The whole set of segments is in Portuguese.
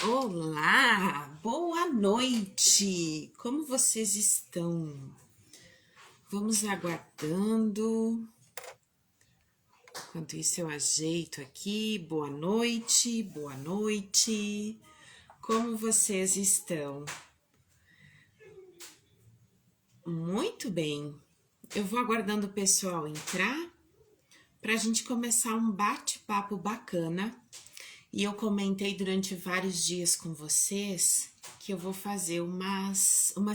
Olá, boa noite. Como vocês estão? Vamos aguardando. Enquanto isso eu ajeito aqui. Boa noite, boa noite. Como vocês estão? Muito bem. Eu vou aguardando o pessoal entrar para a gente começar um bate-papo bacana. E eu comentei durante vários dias com vocês que eu vou fazer uma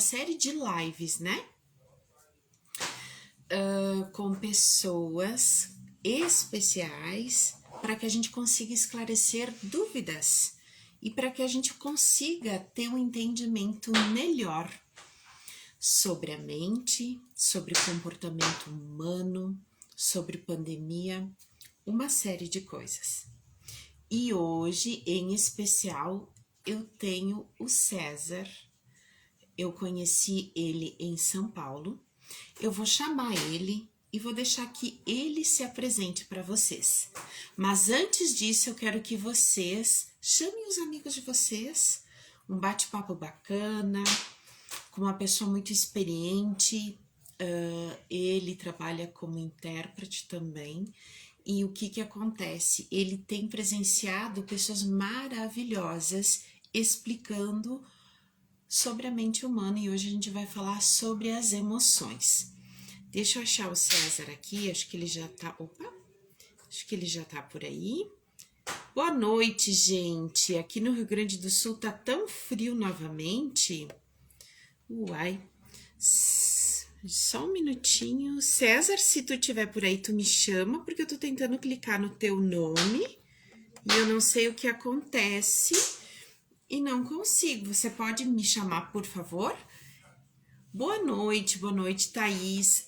série de lives, né? Com pessoas especiais para que a gente consiga esclarecer dúvidas e para que a gente consiga ter um entendimento melhor sobre a mente, sobre o comportamento humano, sobre pandemia, uma série de coisas. E hoje, em especial, eu tenho o César. Eu conheci ele em São Paulo. Eu vou chamar ele e vou deixar que ele se apresente para vocês. Mas antes disso, eu quero que vocês chamem os amigos de vocês, um bate-papo bacana, com uma pessoa muito experiente. Ele trabalha como intérprete também. E o que acontece? Ele tem presenciado pessoas maravilhosas explicando sobre a mente humana e hoje a gente vai falar sobre as emoções. Deixa eu achar o César aqui, acho que ele já tá. Opa! Acho que ele já tá por aí. Boa noite, gente. Aqui no Rio Grande do Sul tá tão frio novamente. Uai. Só um minutinho. César, se tu tiver por aí, tu me chama, porque eu tô tentando clicar no teu nome e eu não sei o que acontece e não consigo. Você pode me chamar, por favor? Boa noite, Thaís.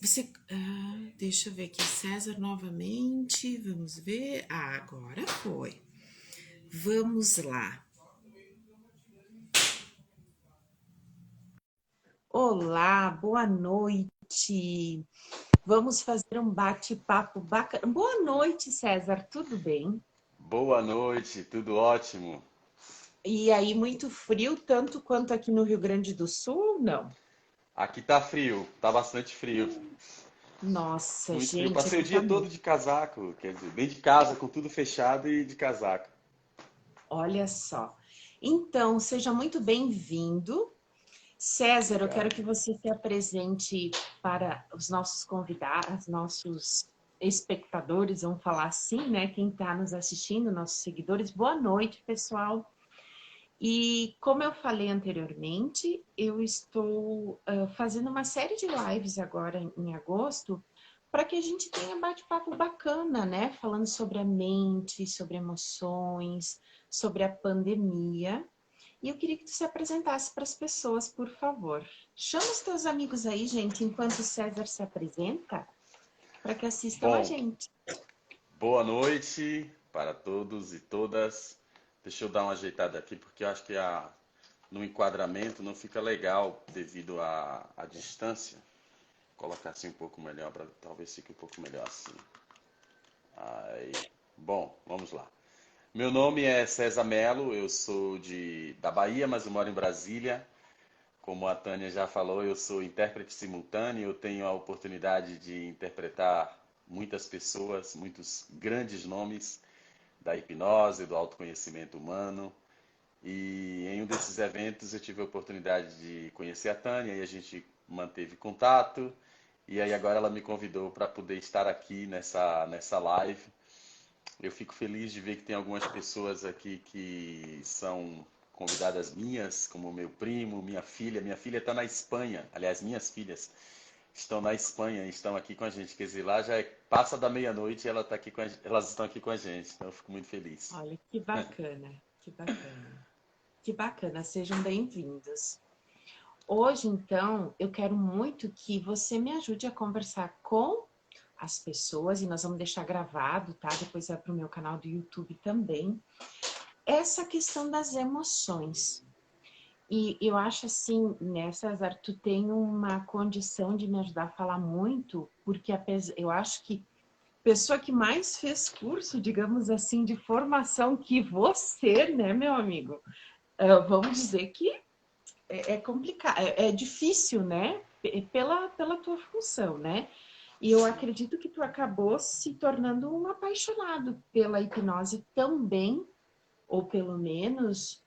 Deixa eu ver aqui, César novamente. Vamos ver. Agora foi. Vamos lá. Olá, boa noite. Vamos fazer um bate-papo bacana. Boa noite, César. Tudo bem? Boa noite, tudo ótimo. E aí, muito frio, tanto quanto aqui no Rio Grande do Sul? Não. Aqui tá frio, tá bastante frio. Nossa, Muito frio. gente, Passei o aqui tá dia muito. todo de casaco, quer dizer, dentro de casa, com tudo fechado e de casaco. Olha só. Então, seja muito bem-vindo. César, eu quero Obrigado. que você se apresente para os nossos convidados, nossos espectadores, vamos falar assim, né? Quem está nos assistindo, nossos seguidores. Boa noite, pessoal. E como eu falei anteriormente, eu estou fazendo uma série de lives agora em agosto para que a gente tenha bate-papo bacana, né? Falando sobre a mente, sobre emoções, sobre a pandemia. E eu queria que tu se apresentasse para as pessoas, por favor. Chama os teus amigos aí, gente, enquanto o César se apresenta, para que assistam a Bom, gente. boa noite para todos e todas. Deixa eu dar uma ajeitada aqui, porque eu acho que no enquadramento não fica legal devido à distância. Vou colocar assim um pouco melhor, talvez fique um pouco melhor assim. Aí. Bom, vamos lá. Meu nome é César Melo, eu sou da Bahia, mas eu moro em Brasília. Como a Tânia já falou, eu sou intérprete simultâneo, eu tenho a oportunidade de interpretar muitas pessoas, muitos grandes nomes da hipnose, do autoconhecimento humano. E em um desses eventos eu tive a oportunidade de conhecer a Tânia e a gente manteve contato. E aí agora ela me convidou para poder estar aqui nessa live. Eu fico feliz de ver que tem algumas pessoas aqui que são convidadas minhas, como meu primo, minha filha. Minha filha está na Espanha. Aliás, minhas filhas estão na Espanha e estão aqui com a gente. Quer dizer, lá já passa da meia-noite e elas estão aqui com a gente. Então eu fico muito feliz. Olha, que bacana, que bacana. Que bacana, sejam bem-vindos. Hoje, então, eu quero muito que você me ajude a conversar com as pessoas, e nós vamos deixar gravado, tá? Depois vai para o meu canal do YouTube também. Essa questão das emoções. E eu acho assim, né, César, tu tem uma condição de me ajudar a falar muito, porque eu acho que a pessoa que mais fez curso, digamos assim, de formação que você, né, meu amigo? vamos dizer que é complicado, é difícil, né? Pela tua função, né? E eu Sim, acredito que tu acabou se tornando um apaixonado pela hipnose também, ou pelo menos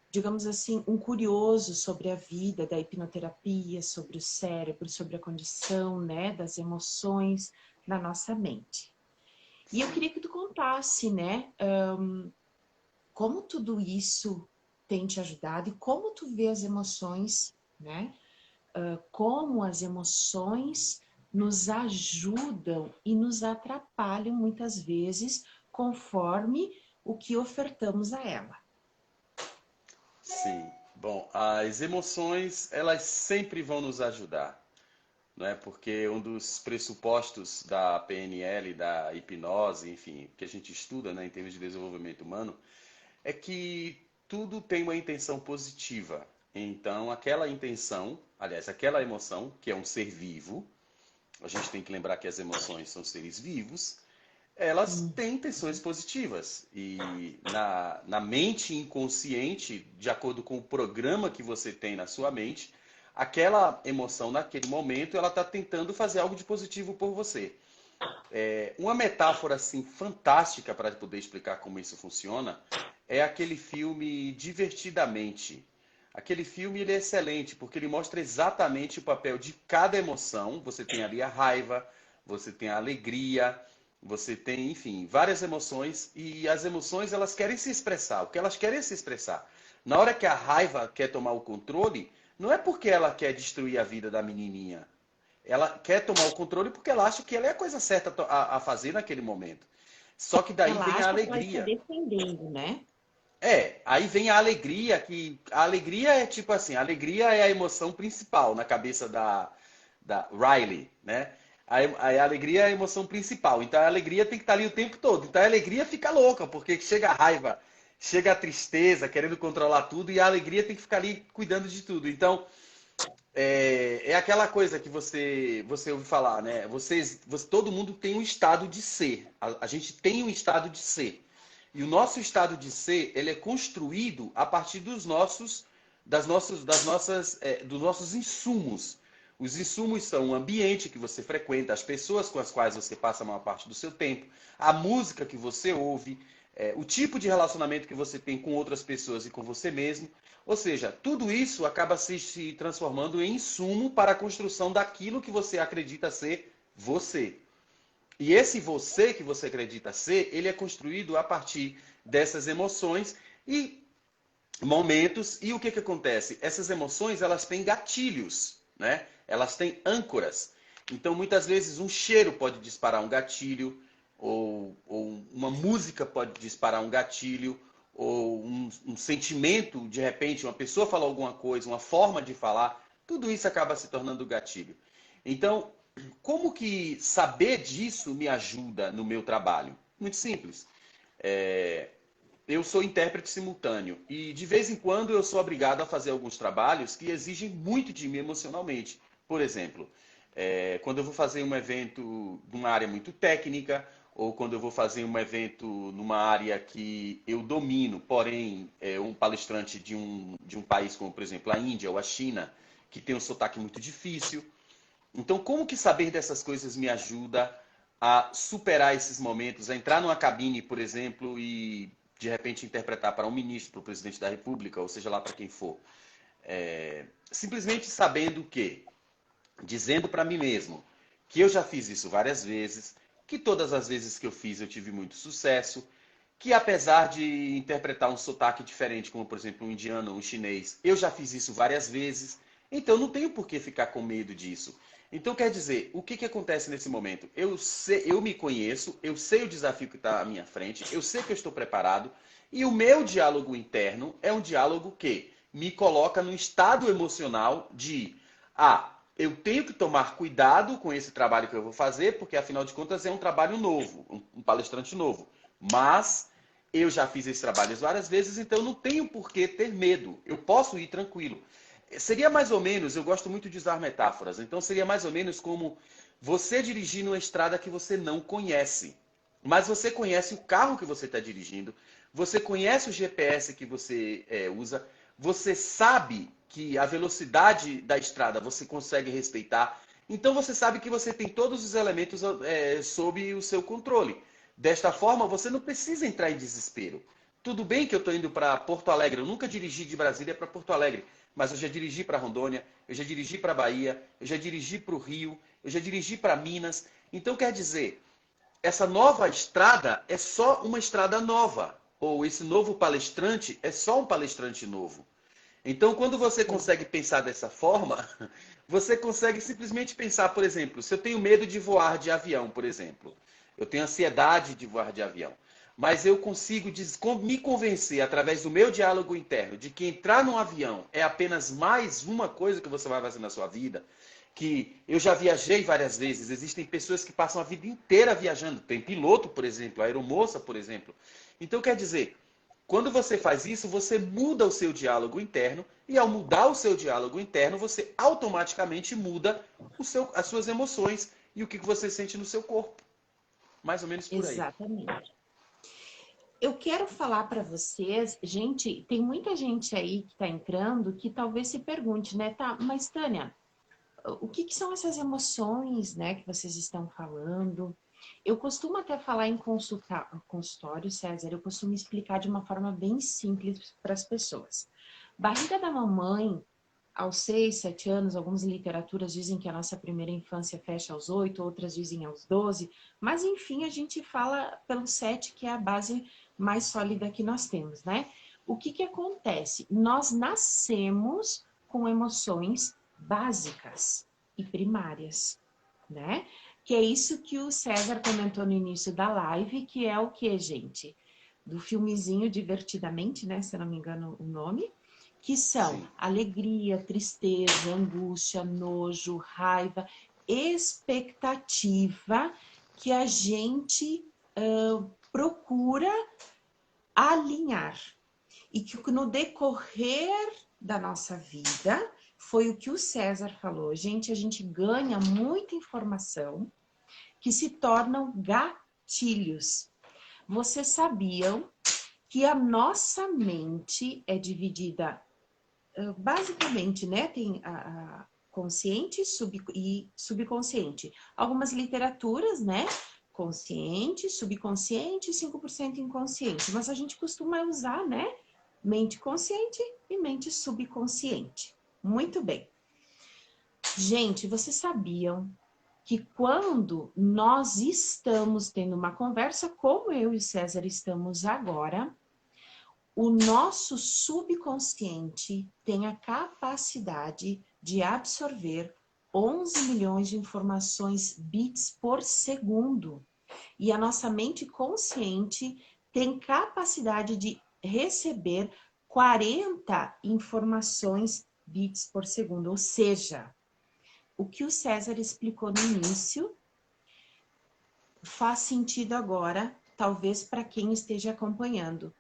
digamos assim, um curioso sobre a vida da hipnoterapia, sobre o cérebro, sobre a condição, né, das emoções na nossa mente. E eu sim. queria que tu contasse, né, como tudo isso tem te ajudado e como tu vê as emoções, né? Como as emoções nos ajudam e nos atrapalham muitas vezes conforme o que ofertamos a ela. Sim. Bom, as emoções, elas sempre vão nos ajudar, não é? Porque um dos pressupostos da PNL, da hipnose, enfim, que a gente estuda, né, em termos de desenvolvimento humano, é que tudo tem uma intenção positiva. Então, aquela intenção, aliás, aquela emoção, que é um ser vivo, a gente tem que lembrar que as emoções são seres vivos, elas Hum, têm intenções positivas. E na mente inconsciente, de acordo com o programa que você tem na sua mente, aquela emoção naquele momento, ela está tentando fazer algo de positivo por você. Uma metáfora assim fantástica para poder explicar como isso funciona é aquele filme Divertidamente. Aquele filme ele é excelente porque ele mostra exatamente o papel de cada emoção. Você tem ali a raiva, você tem a alegria, você tem, enfim, várias emoções e as emoções elas querem se expressar. O que elas querem é se expressar. Na hora que a raiva quer tomar o controle, não é porque ela quer destruir a vida da menininha. Ela quer tomar o controle porque ela acha que ela é a coisa certa a fazer naquele momento. Só que daí ela vem a acha que ela está alegria. defendendo, né? Aí vem a alegria, que a alegria é tipo assim, a alegria é a emoção principal na cabeça da Riley, né? A alegria é a emoção principal. Então a alegria tem que estar ali o tempo todo. Então a alegria fica louca, porque chega a raiva, chega a tristeza, querendo controlar tudo, e a alegria tem que ficar ali cuidando de tudo. Então, é aquela coisa que você ouve falar, né? Todo mundo tem um estado de ser. A gente tem um estado de ser. E o nosso estado de ser, ele é construído a partir dos nossos insumos. Os insumos são o ambiente que você frequenta, as pessoas com as quais você passa a maior parte do seu tempo, a música que você ouve, o tipo de relacionamento que você tem com outras pessoas e com você mesmo. Ou seja, tudo isso acaba se transformando em insumo para a construção daquilo que você acredita ser você. E esse você que você acredita ser, ele é construído a partir dessas emoções e momentos. E o que acontece? Essas emoções, elas têm gatilhos, né? Elas têm âncoras. Então, muitas vezes, um cheiro pode disparar um gatilho, ou uma música pode disparar um gatilho, ou um sentimento, de repente, uma pessoa falou alguma coisa, uma forma de falar, tudo isso acaba se tornando gatilho. Então, como que saber disso me ajuda no meu trabalho? Muito simples. É, eu sou intérprete simultâneo e de vez em quando eu sou obrigado a fazer alguns trabalhos que exigem muito de mim emocionalmente. Por exemplo, quando eu vou fazer um evento numa área muito técnica, ou quando eu vou fazer um evento numa área que eu domino, porém é um palestrante de um país como, por exemplo, a Índia ou a China, que tem um sotaque muito difícil. Então, como que saber dessas coisas me ajuda a superar esses momentos, a entrar numa cabine, por exemplo, e de repente interpretar para um ministro, para o presidente da República, ou seja lá para quem for? Simplesmente sabendo que, dizendo para mim mesmo que eu já fiz isso várias vezes, que todas as vezes que eu fiz eu tive muito sucesso, que apesar de interpretar um sotaque diferente, como por exemplo um indiano ou um chinês, eu já fiz isso várias vezes, então não tenho por que ficar com medo disso. Então quer dizer, o que acontece nesse momento? Eu me conheço, eu sei o desafio que está à minha frente, eu sei que eu estou preparado, e o meu diálogo interno é um diálogo que me coloca num estado emocional de eu tenho que tomar cuidado com esse trabalho que eu vou fazer, porque afinal de contas é um trabalho novo, um palestrante novo. Mas eu já fiz esse trabalho várias vezes, então eu não tenho por que ter medo. Eu posso ir tranquilo. Seria mais ou menos, eu gosto muito de usar metáforas, então seria mais ou menos como você dirigir numa estrada que você não conhece. mas você conhece o carro que você está dirigindo, você conhece o GPS que você usa, você sabe que a velocidade da estrada você consegue respeitar, então você sabe que você tem todos os elementos sob o seu controle. Desta forma, você não precisa entrar em desespero. Tudo bem que eu estou indo para Porto Alegre, eu nunca dirigi de Brasília para Porto Alegre, mas eu já dirigi para Rondônia, eu já dirigi para Bahia, eu já dirigi para o Rio, eu já dirigi para Minas. Então quer dizer, essa nova estrada é só uma estrada nova, ou esse novo palestrante é só um palestrante novo. Então, quando você consegue pensar dessa forma, você consegue simplesmente pensar, por exemplo, se eu tenho medo de voar de avião, por exemplo, eu tenho ansiedade de voar de avião, mas eu consigo me convencer através do meu diálogo interno de que entrar num avião é apenas mais uma coisa que você vai fazer na sua vida, que eu já viajei várias vezes, existem pessoas que passam a vida inteira viajando, tem piloto, por exemplo, aeromoça, por exemplo. Então, quer dizer, quando você faz isso, você muda o seu diálogo interno, e ao mudar o seu diálogo interno, você automaticamente muda as suas emoções e o que você sente no seu corpo. Mais ou menos por aí. Exatamente. Eu quero falar para vocês, gente, tem muita gente aí que está entrando que talvez se pergunte, né, tá, mas Tânia, o que são essas emoções, né, que vocês estão falando? Eu costumo até falar em consultório, César, eu costumo explicar de uma forma bem simples para as pessoas. Barriga da mamãe, aos 6, 7 anos, algumas literaturas dizem que a nossa primeira infância fecha aos 8, outras dizem aos 12, mas enfim, a gente fala pelo 7, que é a base mais sólida que nós temos, né? O que acontece? Nós nascemos com emoções básicas e primárias, né? Que é isso que o César comentou no início da live, que é o que, gente? Do filmezinho Divertidamente, né? Se eu não me engano o nome, que são Sim. alegria, tristeza, angústia, nojo, raiva, expectativa que a gente procura alinhar. E que no decorrer da nossa vida, foi o que o César falou, gente, a gente ganha muita informação que se tornam gatilhos. Vocês sabiam que a nossa mente é dividida basicamente, né? Tem a consciente e subconsciente. Algumas literaturas, né? Consciente, subconsciente e 5% inconsciente. Mas a gente costuma usar, né? Mente consciente e mente subconsciente. Muito bem. Gente, vocês sabiam que quando nós estamos tendo uma conversa, como eu e César estamos agora, o nosso subconsciente tem a capacidade de absorver 11 milhões de informações bits por segundo. E a nossa mente consciente tem capacidade de receber 40 informações bits por segundo. Ou seja, o que o César explicou no início faz sentido agora, talvez para quem esteja acompanhando.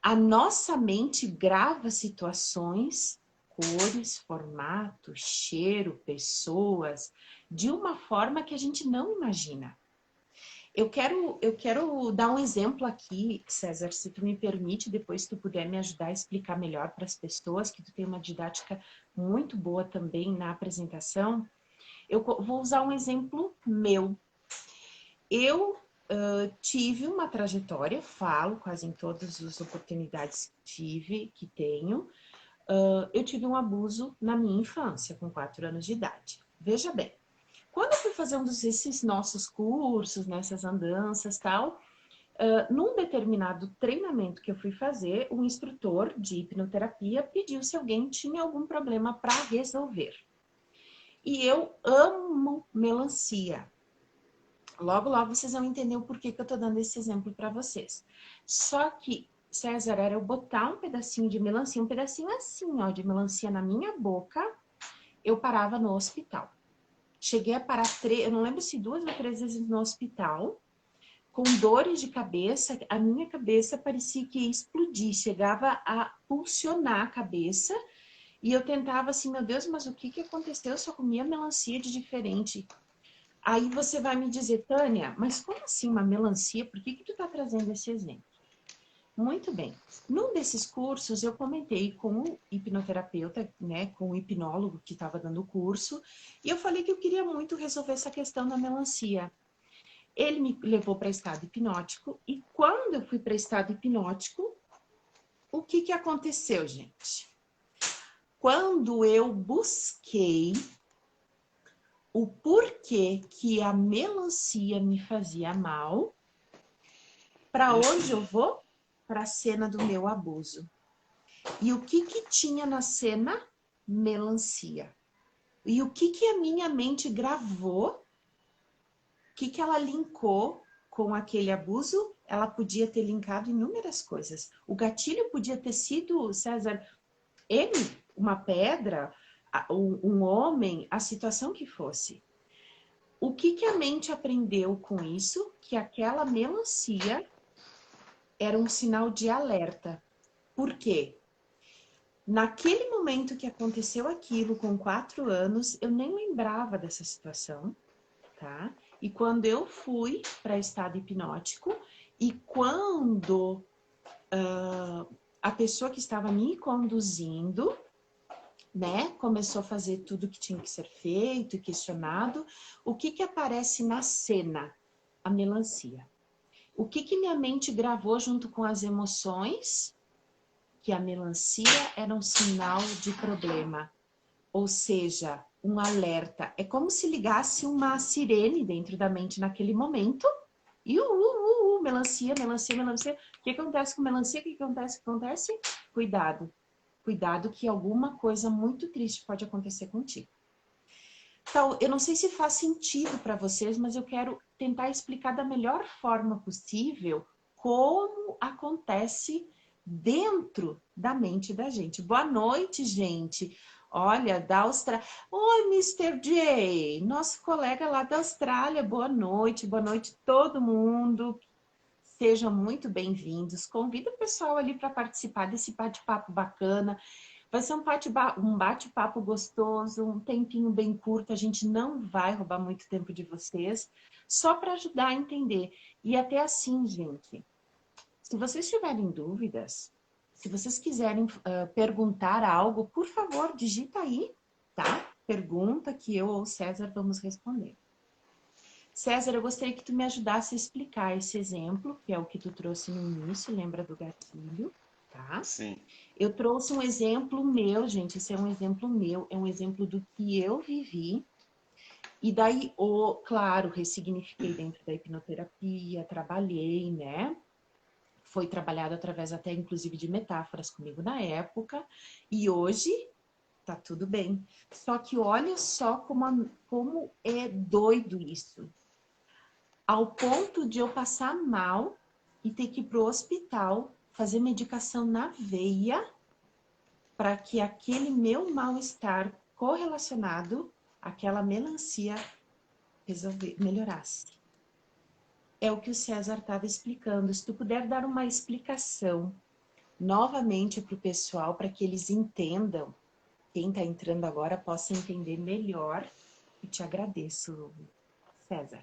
A nossa mente grava situações, cores, formato, cheiro, pessoas, de uma forma que a gente não imagina. Eu quero dar um exemplo aqui, César, se tu me permite, depois se tu puder me ajudar a explicar melhor para as pessoas, que tu tem uma didática muito boa também na apresentação. Eu vou usar um exemplo meu. Eu tive uma trajetória, falo quase em todas as oportunidades que tenho. Eu tive um abuso na minha infância, com 4 anos de idade. Veja bem, quando eu fui fazer um desses nossos cursos, nessas andanças e tal, num determinado treinamento que eu fui fazer, o instrutor de hipnoterapia pediu se alguém tinha algum problema para resolver. E eu amo melancia. Logo, logo vocês vão entender o porquê que eu tô dando esse exemplo para vocês. Só que, César, era eu botar um pedacinho de melancia, um pedacinho assim, ó, de melancia na minha boca, eu parava no hospital. Cheguei a parar, eu não lembro se 2 ou 3 vezes no hospital, com dores de cabeça, a minha cabeça parecia que ia explodir, chegava a pulsionar a cabeça, e eu tentava assim, meu Deus, mas o que aconteceu? Eu só comia melancia de diferente. Aí você vai me dizer, Tânia, mas como assim uma melancia? Por que tu tá trazendo esse exemplo? Muito bem. Num desses cursos, eu comentei com o hipnoterapeuta, né, com o hipnólogo que estava dando o curso, e eu falei que eu queria muito resolver essa questão da melancia. Ele me levou para estado hipnótico, e quando eu fui para estado hipnótico, o que que aconteceu, gente? Quando eu busquei o porquê que a melancia me fazia mal, para onde eu vou? Para a cena do meu abuso. E o que que tinha na cena? Melancia. E o que que a minha mente gravou? O que que ela linkou com aquele abuso? Ela podia ter linkado inúmeras coisas. O gatilho podia ter sido, César, ele, uma pedra, um homem, a situação que fosse. O que que a mente aprendeu com isso? Que aquela melancia era um sinal de alerta. Por quê? Naquele momento que aconteceu aquilo, com 4 anos, eu nem lembrava dessa situação, tá? E quando eu fui para estado hipnótico, e quando a pessoa que estava me conduzindo, né, começou a fazer tudo que tinha que ser feito e questionado, o que que aparece na cena? A melancia. O que que minha mente gravou junto com as emoções? Que a melancia era um sinal de problema, ou seja, um alerta. É como se ligasse uma sirene dentro da mente naquele momento. E melancia, melancia, melancia. O que acontece com melancia? O que acontece? O que acontece? Cuidado. Cuidado que alguma coisa muito triste pode acontecer contigo. Então, eu não sei se faz sentido para vocês, mas eu quero tentar explicar da melhor forma possível como acontece dentro da mente da gente. Boa noite, gente. Olha, da Austrália. Oi, Mr. J, nosso colega lá da Austrália. Boa noite todo mundo. Sejam muito bem-vindos. Convido o pessoal ali para participar desse bate-papo bacana. Vai ser um bate-papo gostoso, um tempinho bem curto. A gente não vai roubar muito tempo de vocês, só para ajudar a entender. E até assim, gente, se vocês tiverem dúvidas, se vocês quiserem perguntar algo, por favor, digita aí, tá? Pergunta que eu ou o César vamos responder. César, eu gostaria que tu me ajudasse a explicar esse exemplo, que é o que tu trouxe no início, lembra do gatilho, tá? Sim. Eu trouxe um exemplo meu, gente, esse é um exemplo meu, é um exemplo do que eu vivi. E daí, claro, ressignifiquei dentro da hipnoterapia, trabalhei, né? Foi trabalhado através até, inclusive, de metáforas comigo na época. E hoje, tá tudo bem. Só que olha só como é doido isso. Ao ponto de eu passar mal e ter que ir pro hospital, fazer medicação na veia, para que aquele meu mal-estar correlacionado àquela melancia melhorasse. É o que o César estava explicando. Se tu puder dar uma explicação novamente para o pessoal, para que eles entendam, quem está entrando agora possa entender melhor, eu te agradeço, César.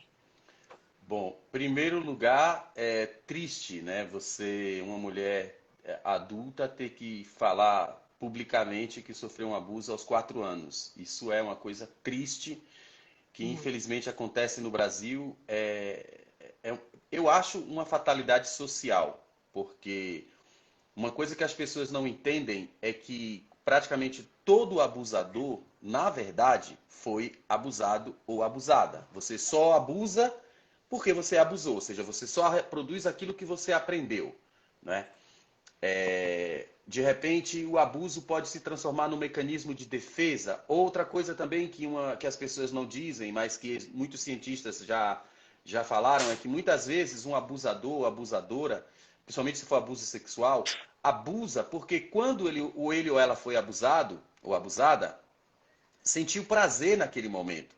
Bom, primeiro lugar, é triste, né? Você, uma mulher adulta, ter que falar publicamente que sofreu um abuso aos 4 anos. Isso é uma coisa triste que infelizmente acontece no Brasil. Eu acho uma fatalidade social, porque uma coisa que as pessoas não entendem é que praticamente todo abusador, na verdade, foi abusado ou abusada. Você só abusa porque você abusou, ou seja, você só reproduz aquilo que você aprendeu, né? De repente, o abuso pode se transformar num mecanismo de defesa. Outra coisa também que as pessoas não dizem, mas que muitos cientistas já falaram, é que muitas vezes um abusador ou abusadora, principalmente se for abuso sexual, abusa porque quando ele ou ela foi abusado ou abusada, sentiu prazer naquele momento.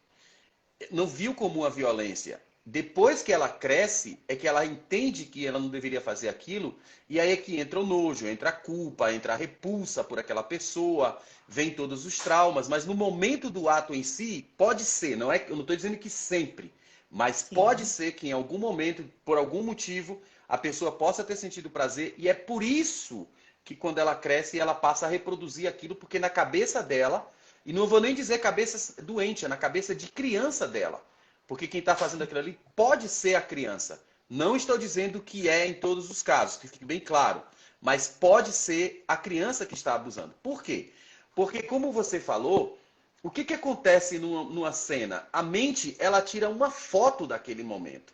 Não viu como uma violência. depois que ela cresce, é que ela entende que ela não deveria fazer aquilo, e aí é que entra o nojo, entra a culpa, entra a repulsa por aquela pessoa, vem todos os traumas, mas no momento do ato em si, pode ser, não é, eu não estou dizendo que sempre, mas pode Sim. ser que em algum momento, por algum motivo, a pessoa possa ter sentido prazer, e é por isso que quando ela cresce, ela passa a reproduzir aquilo, porque na cabeça dela, e não vou nem dizer cabeça doente, é na cabeça de criança dela. Porque quem está fazendo aquilo ali pode ser a criança. Não estou dizendo que é em todos os casos, que fique bem claro. Mas pode ser a criança que está abusando. Por quê? Porque, como você falou, o que acontece numa cena? A mente, ela tira uma foto daquele momento.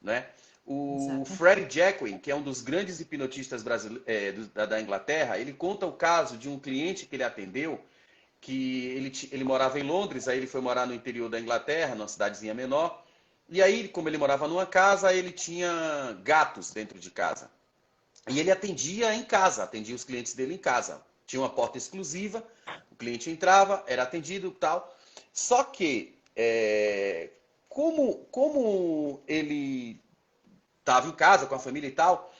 Né? O Exatamente. Fred Jacquin, que é um dos grandes hipnotistas da Inglaterra, ele conta o caso de um cliente que ele atendeu, que ele morava em Londres, aí ele foi morar no interior da Inglaterra, numa cidadezinha menor. E aí, como ele morava numa casa, ele tinha gatos dentro de casa. E ele atendia em casa, atendia os clientes dele em casa. Tinha uma porta exclusiva, o cliente entrava, era atendido e tal. Só que, como ele estava em casa com a família e tal,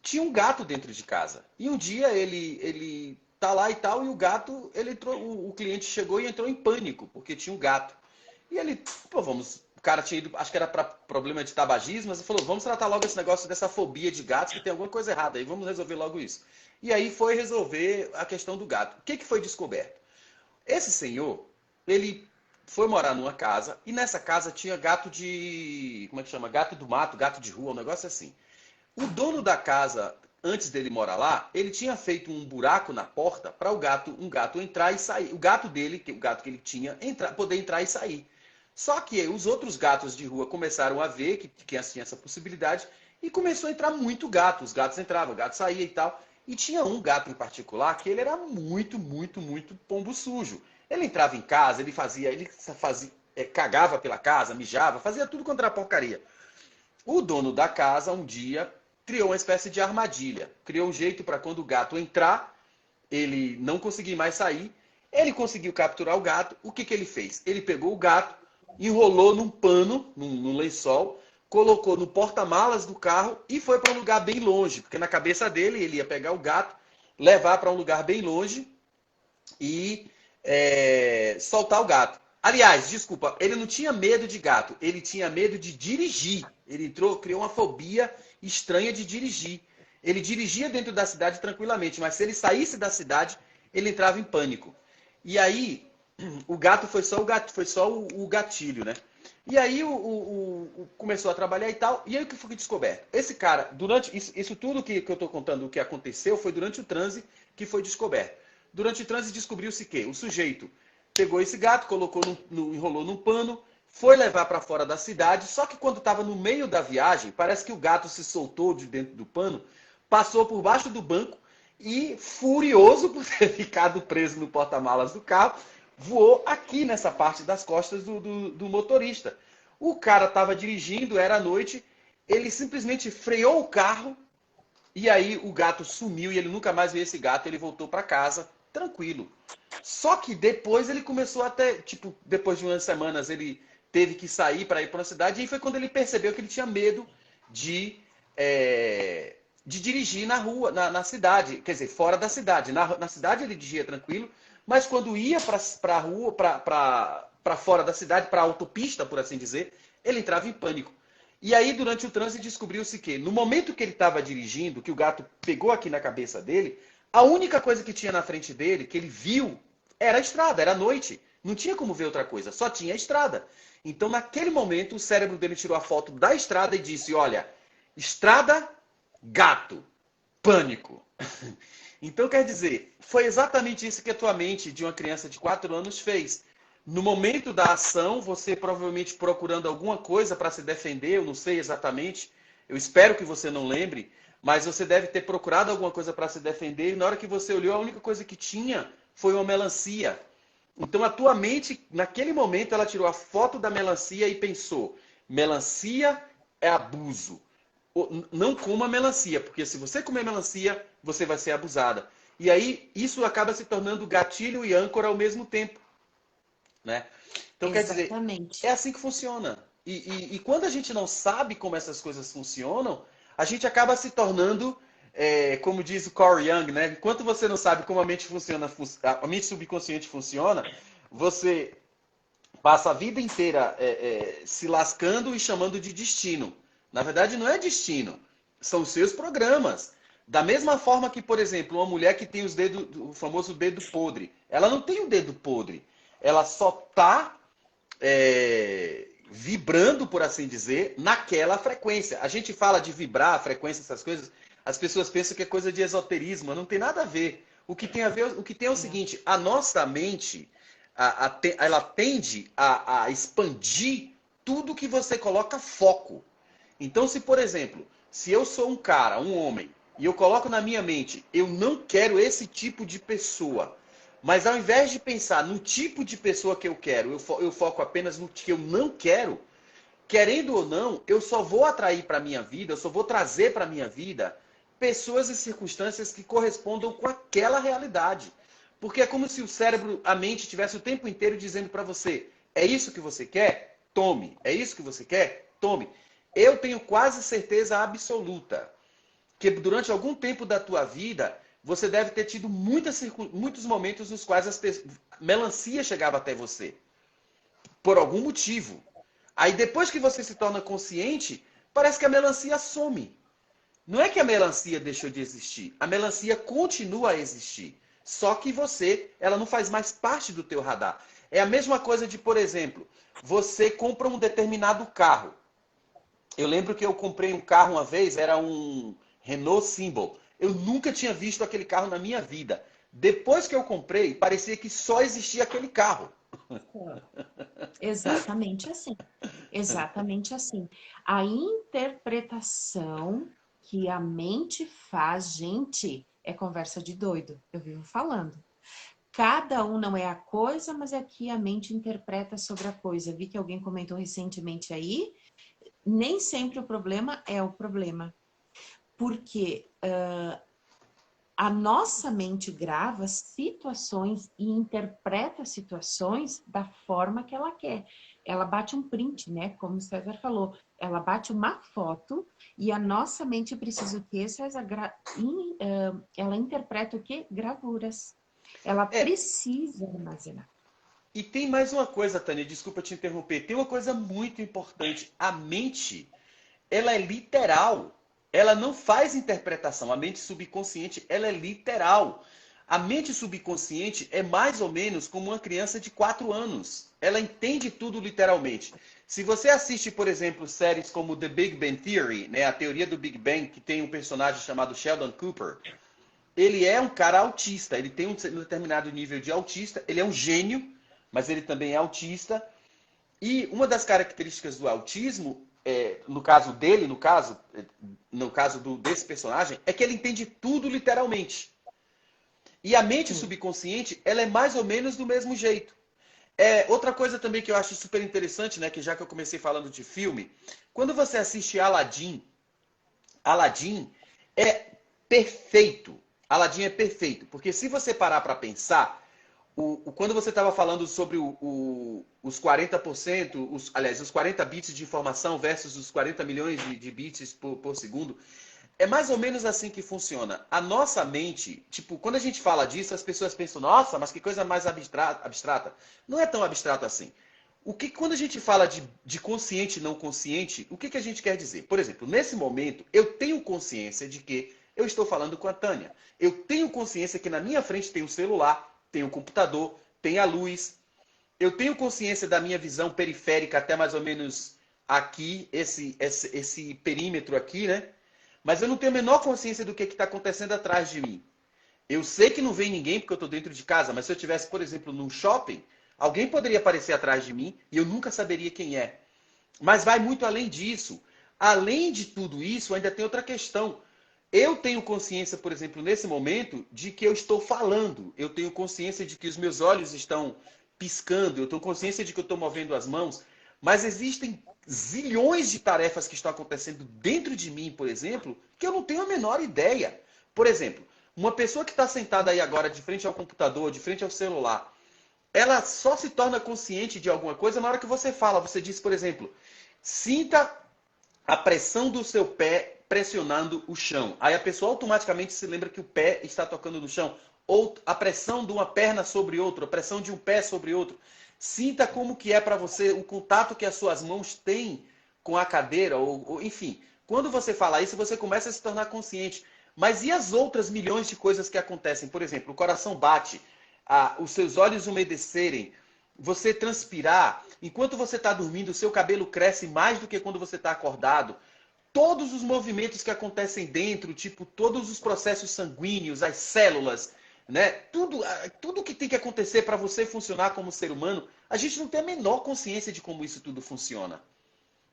tinha um gato dentro de casa. E um dia ele tá lá e tal, e o gato, ele entrou, o cliente chegou e entrou em pânico, porque tinha um gato. E ele, pô, vamos. O cara tinha ido, acho que era para problema de tabagismo, mas ele falou: vamos tratar logo esse negócio dessa fobia de gatos, que tem alguma coisa errada aí, vamos resolver logo isso. E aí foi resolver a questão do gato. O que foi descoberto? Esse senhor, ele foi morar numa casa, e nessa casa tinha gato de. Como é que chama? Gato do mato, gato de rua, um negócio assim. O dono da casa, antes dele morar lá, ele tinha feito um buraco na porta para um gato entrar e sair. O gato dele, o gato que ele tinha, poder entrar e sair. Só que os outros gatos de rua começaram a ver que tinha essa possibilidade e começou a entrar muito gato. Os gatos entravam, o gato saía e tal. E tinha um gato em particular que ele era muito, muito, muito pombo sujo. Ele entrava em casa, ele fazia, cagava pela casa, mijava, fazia tudo contra a porcaria. O dono da casa, um dia, criou uma espécie de armadilha. Criou um jeito para quando o gato entrar, ele não conseguir mais sair. Ele conseguiu capturar o gato. O que ele fez? Ele pegou o gato, enrolou num pano, num lençol, colocou no porta-malas do carro e foi para um lugar bem longe. Porque na cabeça dele, ele ia pegar o gato, levar para um lugar bem longe e soltar o gato. Aliás, desculpa, ele não tinha medo de gato, ele tinha medo de dirigir. Ele criou uma fobia estranha de dirigir. Ele dirigia dentro da cidade tranquilamente, mas se ele saísse da cidade, ele entrava em pânico. E aí, o gato foi só o gatilho, né? E aí começou a trabalhar e tal. E aí o que foi descoberto? Esse cara, durante isso tudo que eu estou contando, o que aconteceu, foi durante o transe que foi descoberto. Durante o transe descobriu-se que o sujeito pegou esse gato, colocou enrolou num pano, foi levar para fora da cidade, só que quando estava no meio da viagem, parece que o gato se soltou de dentro do pano, passou por baixo do banco e, furioso por ter ficado preso no porta-malas do carro, voou aqui nessa parte das costas do motorista. O cara estava dirigindo, era noite, ele simplesmente freou o carro e aí o gato sumiu e ele nunca mais viu esse gato, ele voltou para casa tranquilo. Só que depois ele começou até, tipo, depois de umas semanas ele teve que sair para ir para uma cidade e aí foi quando ele percebeu que ele tinha medo de, de dirigir na rua, na cidade, quer dizer, fora da cidade. Na cidade ele dirigia tranquilo, mas quando ia para a rua, para fora da cidade, para a autopista, por assim dizer, ele entrava em pânico. E aí, durante o trânsito, descobriu-se que, no momento que ele estava dirigindo, que o gato pegou aqui na cabeça dele, a única coisa que tinha na frente dele, que ele viu, era a estrada, era a noite. Não tinha como ver outra coisa, só tinha a estrada. Então, naquele momento, o cérebro dele tirou a foto da estrada e disse: olha, estrada, gato, pânico. Então, quer dizer, foi exatamente isso que a tua mente de uma criança de 4 anos fez. No momento da ação, você provavelmente procurando alguma coisa para se defender, eu não sei exatamente, eu espero que você não lembre, mas você deve ter procurado alguma coisa para se defender e na hora que você olhou, a única coisa que tinha foi uma melancia. Então a tua mente, naquele momento, ela tirou a foto da melancia e pensou: melancia é abuso. Não coma melancia, porque se você comer melancia, você vai ser abusada. E aí isso acaba se tornando gatilho e âncora ao mesmo tempo. Né? Então, quer dizer, Exatamente. é assim que funciona. E quando a gente não sabe como essas coisas funcionam, a gente acaba se tornando, como diz o Carl Jung, né? Enquanto você não sabe como a mente funciona, a mente subconsciente funciona, você passa a vida inteira se lascando e chamando de destino. Na verdade, não é destino, são os seus programas. Da mesma forma que, por exemplo, uma mulher que tem os dedos, o famoso dedo podre, ela não tem o dedo podre, ela só está vibrando, por assim dizer, naquela frequência. A gente fala de vibrar, frequência, essas coisas, as pessoas pensam que é coisa de esoterismo, não tem nada a ver. O que tem a ver, o que tem é o seguinte, a nossa mente, ela tende a expandir tudo que você coloca foco. Então, se, por exemplo, se eu sou um cara, um homem, e eu coloco na minha mente, eu não quero esse tipo de pessoa, mas ao invés de pensar no tipo de pessoa que eu quero, eu foco apenas no que eu não quero, querendo ou não, eu só vou atrair para a minha vida, eu só vou trazer para a minha vida pessoas e circunstâncias que correspondam com aquela realidade. Porque é como se o cérebro, a mente, tivesse o tempo inteiro dizendo para você: é isso que você quer? Tome. É isso que você quer? Tome. Eu tenho quase certeza absoluta que durante algum tempo da tua vida, você deve ter tido muitos momentos nos quais melancia chegava até você, por algum motivo. Aí depois que você se torna consciente, parece que a melancia some. Não é que a melancia deixou de existir, a melancia continua a existir. Só que ela não faz mais parte do teu radar. É a mesma coisa de, por exemplo, você compra um determinado carro. Eu lembro que eu comprei um carro uma vez, era um Renault Symbol. Eu nunca tinha visto aquele carro na minha vida. Depois que eu comprei, parecia que só existia aquele carro. Exatamente assim. Exatamente assim. A interpretação que a mente faz, gente, é conversa de doido. Eu vivo falando. Cada um não é a coisa, mas é que a mente interpreta sobre a coisa. Vi que alguém comentou recentemente aí. Nem sempre o problema é o problema. Porque a nossa mente grava situações e interpreta situações da forma que ela quer. Ela bate um print, né? Como o César falou, ela bate uma foto e a nossa mente precisa o quê, César? Ela interpreta o quê? Gravuras. Ela É, precisa armazenar. e tem mais uma coisa, Tânia, desculpa te interromper. Tem uma coisa muito importante. A mente, ela é literal. Ela não faz interpretação. A mente subconsciente, ela é literal. A mente subconsciente é mais ou menos como uma criança de 4 anos. Ela entende tudo literalmente. Se você assiste, por exemplo, séries como The Big Bang Theory, né, a teoria do Big Bang, que tem um personagem chamado Sheldon Cooper, ele é um cara autista. Ele tem um determinado nível de autista. Ele é um gênio, mas ele também é autista. E uma das características do autismo, no caso dele, desse personagem, é que ele entende tudo literalmente. E a mente Sim. subconsciente, ela é mais ou menos do mesmo jeito. Outra coisa também que eu acho super interessante, né, que já que eu comecei falando de filme, quando você assiste Aladdin é perfeito. Aladdin é perfeito, porque se você parar para pensar, quando você estava falando sobre os 40%, aliás, os 40 bits de informação versus os 40 milhões de bits por segundo, é mais ou menos assim que funciona. A nossa mente, tipo, quando a gente fala disso, as pessoas pensam, nossa, mas que coisa mais abstrata. Não é tão abstrato assim. Quando a gente fala de consciente e não consciente, o que a gente quer dizer? Por exemplo, nesse momento, eu tenho consciência de que eu estou falando com a Tânia. Eu tenho consciência que na minha frente tem um celular, tem um computador, tem a luz. Eu tenho consciência da minha visão periférica até mais ou menos aqui, esse perímetro aqui, né? Mas eu não tenho a menor consciência do que está acontecendo atrás de mim. Eu sei que não vem ninguém porque eu estou dentro de casa, mas se eu estivesse, por exemplo, num shopping, alguém poderia aparecer atrás de mim e eu nunca saberia quem é. Mas vai muito além disso. Além de tudo isso, ainda tem outra questão. Eu tenho consciência, por exemplo, nesse momento, de que eu estou falando. Eu tenho consciência de que os meus olhos estão piscando. Eu tenho consciência de que eu estou movendo as mãos. Mas existem zilhões de tarefas que estão acontecendo dentro de mim, por exemplo, que eu não tenho a menor ideia. Por exemplo, uma pessoa que está sentada aí agora de frente ao computador, de frente ao celular, ela só se torna consciente de alguma coisa na hora que você fala. Você diz, por exemplo, Sinta a pressão do seu pé pressionando o chão. Aí a pessoa automaticamente se lembra que o pé está tocando no chão. Ou a pressão de uma perna sobre outra, a pressão de um pé sobre outro. Sinta como que é para você o contato que as suas mãos têm com a cadeira, ou enfim. Quando você fala isso, você começa a se tornar consciente. Mas e as outras milhões de coisas que acontecem? Por exemplo, o coração bate, os seus olhos umedecerem, você transpirar, enquanto você está dormindo, o seu cabelo cresce mais do que quando você está acordado. Todos os movimentos que acontecem dentro, tipo todos os processos sanguíneos, as células, né? Tudo que tem que acontecer para você funcionar como ser humano, a gente não tem a menor consciência de como isso tudo funciona.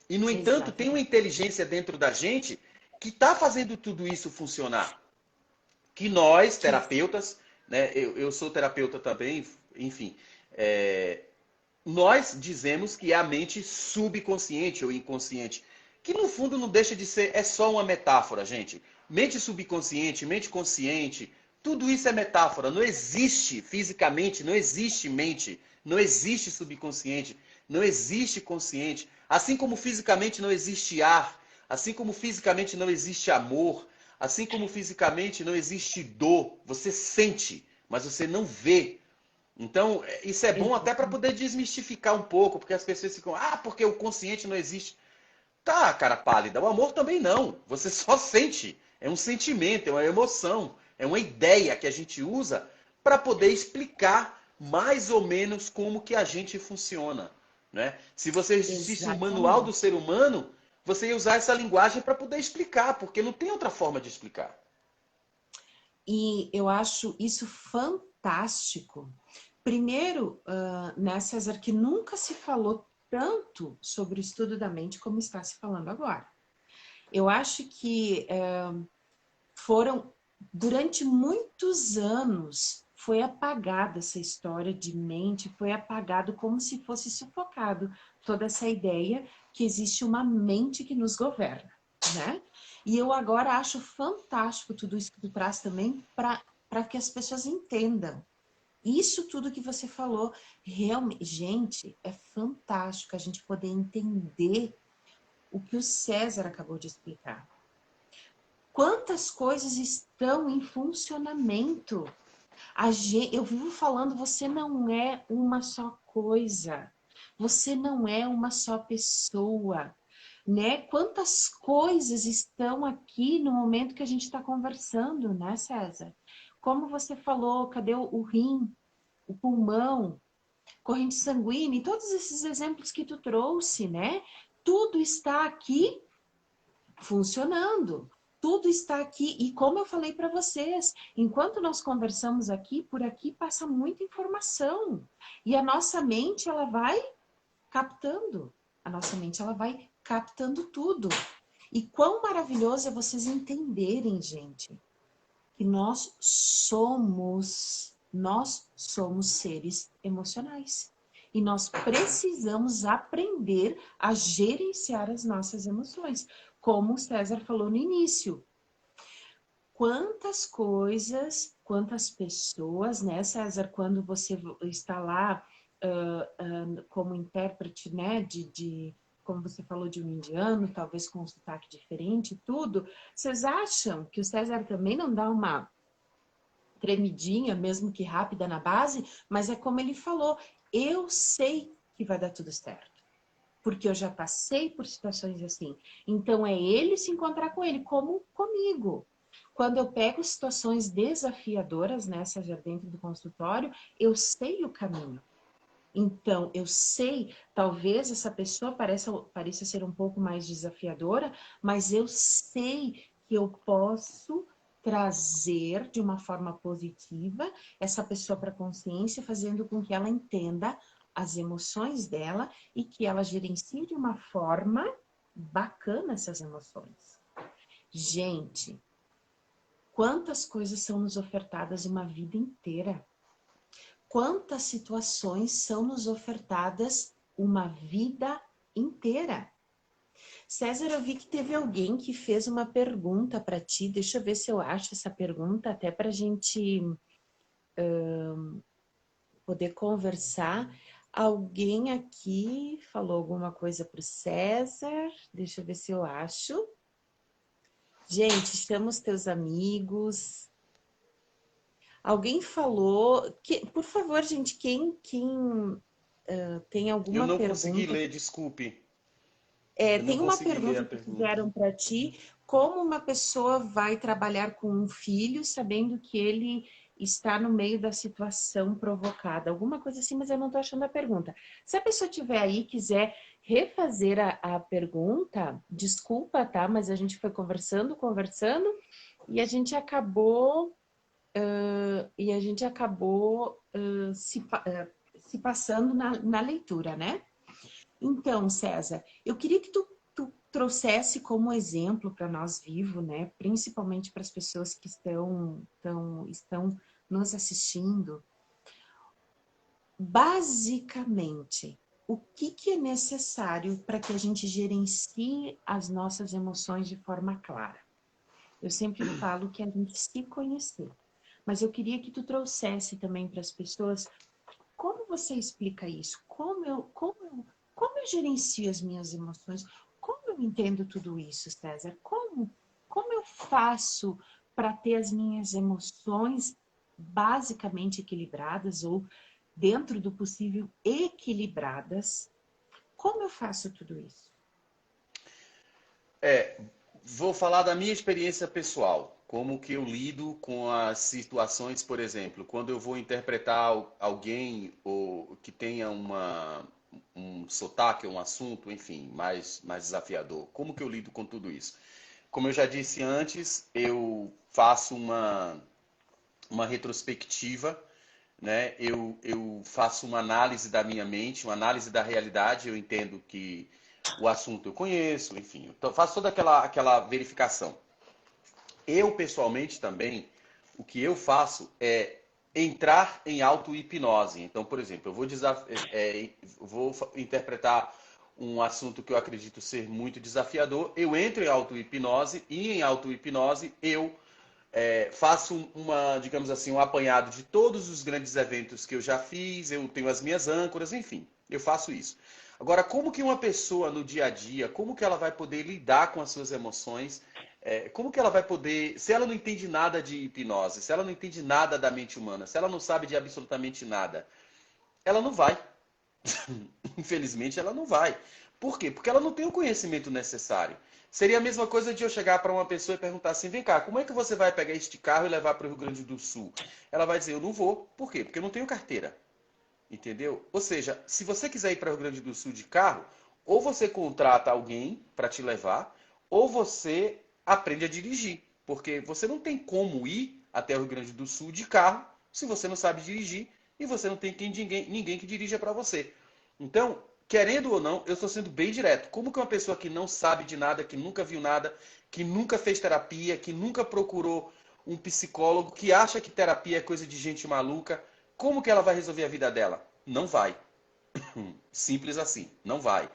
E, no entanto, tem uma Exatamente. inteligência dentro da gente que está fazendo tudo isso funcionar. Que nós, Que terapeutas, né? Eu sou terapeuta também, enfim, é, nós dizemos que é a mente subconsciente ou inconsciente, que no fundo não deixa de ser, é só uma metáfora, gente. Mente subconsciente, mente consciente, tudo isso é metáfora. Não existe fisicamente, não existe mente, não existe subconsciente, não existe consciente. Assim como fisicamente não existe ar, assim como fisicamente não existe amor, assim como fisicamente não existe dor. Você sente, mas você não vê. Então, isso é bom até para Exatamente. poder desmistificar um pouco, porque as pessoas ficam, porque o consciente não existe. Tá, cara pálida, o amor também não. Você só sente. É um sentimento, é uma emoção, é uma ideia que a gente usa para poder explicar mais ou menos como que a gente funciona, né? Se você existisse um manual do Exatamente. ser humano, você ia usar essa linguagem para poder explicar, porque não tem outra forma de explicar. E eu acho isso fantástico. Primeiro, né, César, que nunca se falou tanto sobre o estudo da mente como está se falando agora. Eu acho que foram, durante muitos anos, foi apagada essa história de mente, foi apagado como se fosse sufocado toda essa ideia que existe uma mente que nos governa, né? E eu agora acho fantástico tudo isso que tu traz também para que as pessoas entendam. Isso tudo que você falou, realmente, gente, é fantástico a gente poder entender o que o César acabou de explicar. Quantas coisas estão em funcionamento? Eu vivo falando, você não é uma só coisa. Você não é uma só pessoa, né? Quantas coisas estão aqui no momento que a gente está conversando, né, César? Como você falou, cadê o rim, o pulmão, corrente sanguínea, e todos esses exemplos que tu trouxe, né? Tudo está aqui funcionando. Tudo está aqui e como eu falei para vocês, enquanto nós conversamos aqui, por aqui passa muita informação e a nossa mente ela vai captando, a nossa mente ela vai captando tudo. E quão maravilhoso é vocês entenderem, gente, que nós somos seres emocionais. E nós precisamos aprender a gerenciar as nossas emoções. Como o César falou no início, quantas coisas, quantas pessoas, né, César, quando você está lá como intérprete, né, como você falou, de um indiano, talvez com um sotaque diferente e tudo, vocês acham que o César também não dá uma tremidinha, mesmo que rápida na base, mas é como ele falou, eu sei que vai dar tudo certo. Porque eu já passei por situações assim. Então é ele se encontrar com ele, como comigo. Quando eu pego situações desafiadoras, né, seja dentro do consultório, eu sei o caminho. Então, eu sei, talvez essa pessoa pareça ser um pouco mais desafiadora, mas eu sei que eu posso trazer de uma forma positiva essa pessoa para a consciência, fazendo com que ela entenda as emoções dela e que ela gerencie de uma forma bacana essas emoções. Gente, quantas coisas são nos ofertadas uma vida inteira? Quantas situações são nos ofertadas uma vida inteira? César, eu vi que teve alguém que fez uma pergunta para ti. Deixa eu ver se eu acho essa pergunta, até para a gente poder conversar. Alguém aqui falou alguma coisa para o César? Deixa eu ver se eu acho. Gente, chama os teus amigos. Alguém falou que, por favor, gente, quem tem Eu alguma não consegui pergunta? ler, desculpe. Eu não Tem uma consegui ler a pergunta que pergunta. fizeram para ti: como uma pessoa vai trabalhar com um filho sabendo que ele está no meio da situação provocada? Alguma coisa assim, mas eu não estou achando a pergunta. Se a pessoa tiver aí e quiser refazer a pergunta, desculpa, tá? Mas a gente foi conversando, e a gente acabou se passando na leitura, né? Então, César, eu queria que tu trouxesse como exemplo para nós vivo, né? Principalmente para as pessoas que estão nos assistindo, basicamente, o que é necessário para que a gente gerencie as nossas emoções de forma clara. Eu sempre falo que a gente se conhecer, mas eu queria que tu trouxesse também para as pessoas como você explica isso? Como eu gerencio as minhas emoções? Como eu entendo tudo isso, César? Como eu faço para ter as minhas emoções basicamente equilibradas ou, dentro do possível, equilibradas? Como eu faço tudo isso? É, vou falar da minha experiência pessoal, como que eu lido com as situações, por exemplo, quando eu vou interpretar alguém ou que tenha um sotaque, um assunto, enfim, mais desafiador. Como que eu lido com tudo isso? Como eu já disse antes, eu faço uma retrospectiva, né? Eu faço uma análise da minha mente, uma análise da realidade. Eu entendo que o assunto eu conheço, enfim. Então, faço toda aquela verificação. Eu, pessoalmente, também, o que eu faço é entrar em auto-hipnose. Então, por exemplo, vou interpretar um assunto que eu acredito ser muito desafiador. Eu entro em auto-hipnose e em auto-hipnose eu faço digamos assim, um apanhado de todos os grandes eventos que eu já fiz, eu tenho as minhas âncoras, enfim, eu faço isso. Agora, como que uma pessoa no dia a dia, como que ela vai poder lidar com as suas emoções? Como que ela vai poder, se ela não entende nada de hipnose, se ela não entende nada da mente humana, se ela não sabe de absolutamente nada, ela não vai. Infelizmente, ela não vai. Por quê? Porque ela não tem o conhecimento necessário. Seria a mesma coisa de eu chegar para uma pessoa e perguntar assim: vem cá, como é que você vai pegar este carro e levar para o Rio Grande do Sul? Ela vai dizer: eu não vou. Por quê? Porque eu não tenho carteira. Entendeu? Ou seja, se você quiser ir para o Rio Grande do Sul de carro, ou você contrata alguém para te levar, ou você aprende a dirigir. Porque você não tem como ir até o Rio Grande do Sul de carro se você não sabe dirigir e você não tem ninguém que dirija para você. Então, querendo ou não, eu estou sendo bem direto. Como que uma pessoa que não sabe de nada, que nunca viu nada, que nunca fez terapia, que nunca procurou um psicólogo, que acha que terapia é coisa de gente maluca, como que ela vai resolver a vida dela? Não vai. Simples assim, não vai.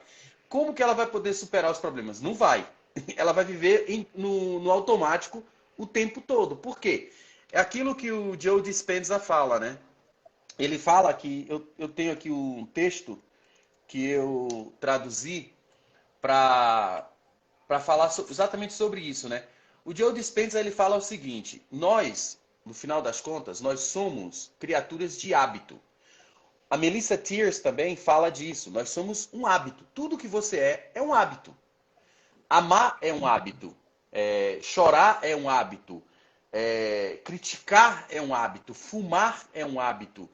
Como que ela vai poder superar os problemas? Não vai. Ela vai viver no automático o tempo todo. Por quê? É aquilo que o Joe Dispenza fala, né? Ele fala que eu tenho aqui um texto que eu traduzi para falar exatamente sobre isso, né? O Joe Dispenza ele fala o seguinte: nós, no final das contas, nós somos criaturas de hábito. A Melissa Tears também fala disso. Nós somos um hábito. Tudo que você é um hábito. Amar é um hábito. Chorar é um hábito. Criticar é um hábito. Fumar é um hábito.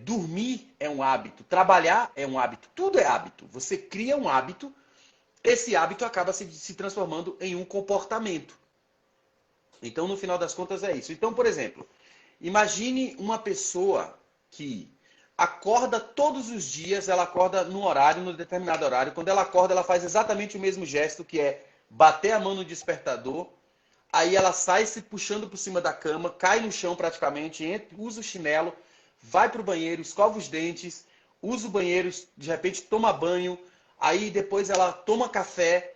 Dormir é um hábito. Trabalhar é um hábito. Tudo é hábito. Você cria um hábito. Esse hábito acaba se transformando em um comportamento. Então, no final das contas, é isso. Então, por exemplo, imagine uma pessoa que acorda todos os dias, ela acorda num horário, num determinado horário. Quando ela acorda, ela faz exatamente o mesmo gesto, que é bater a mão no despertador. Aí ela sai se puxando por cima da cama, cai no chão praticamente, usa o chinelo, vai para o banheiro, escova os dentes, usa o banheiro, de repente toma banho, aí depois ela toma café,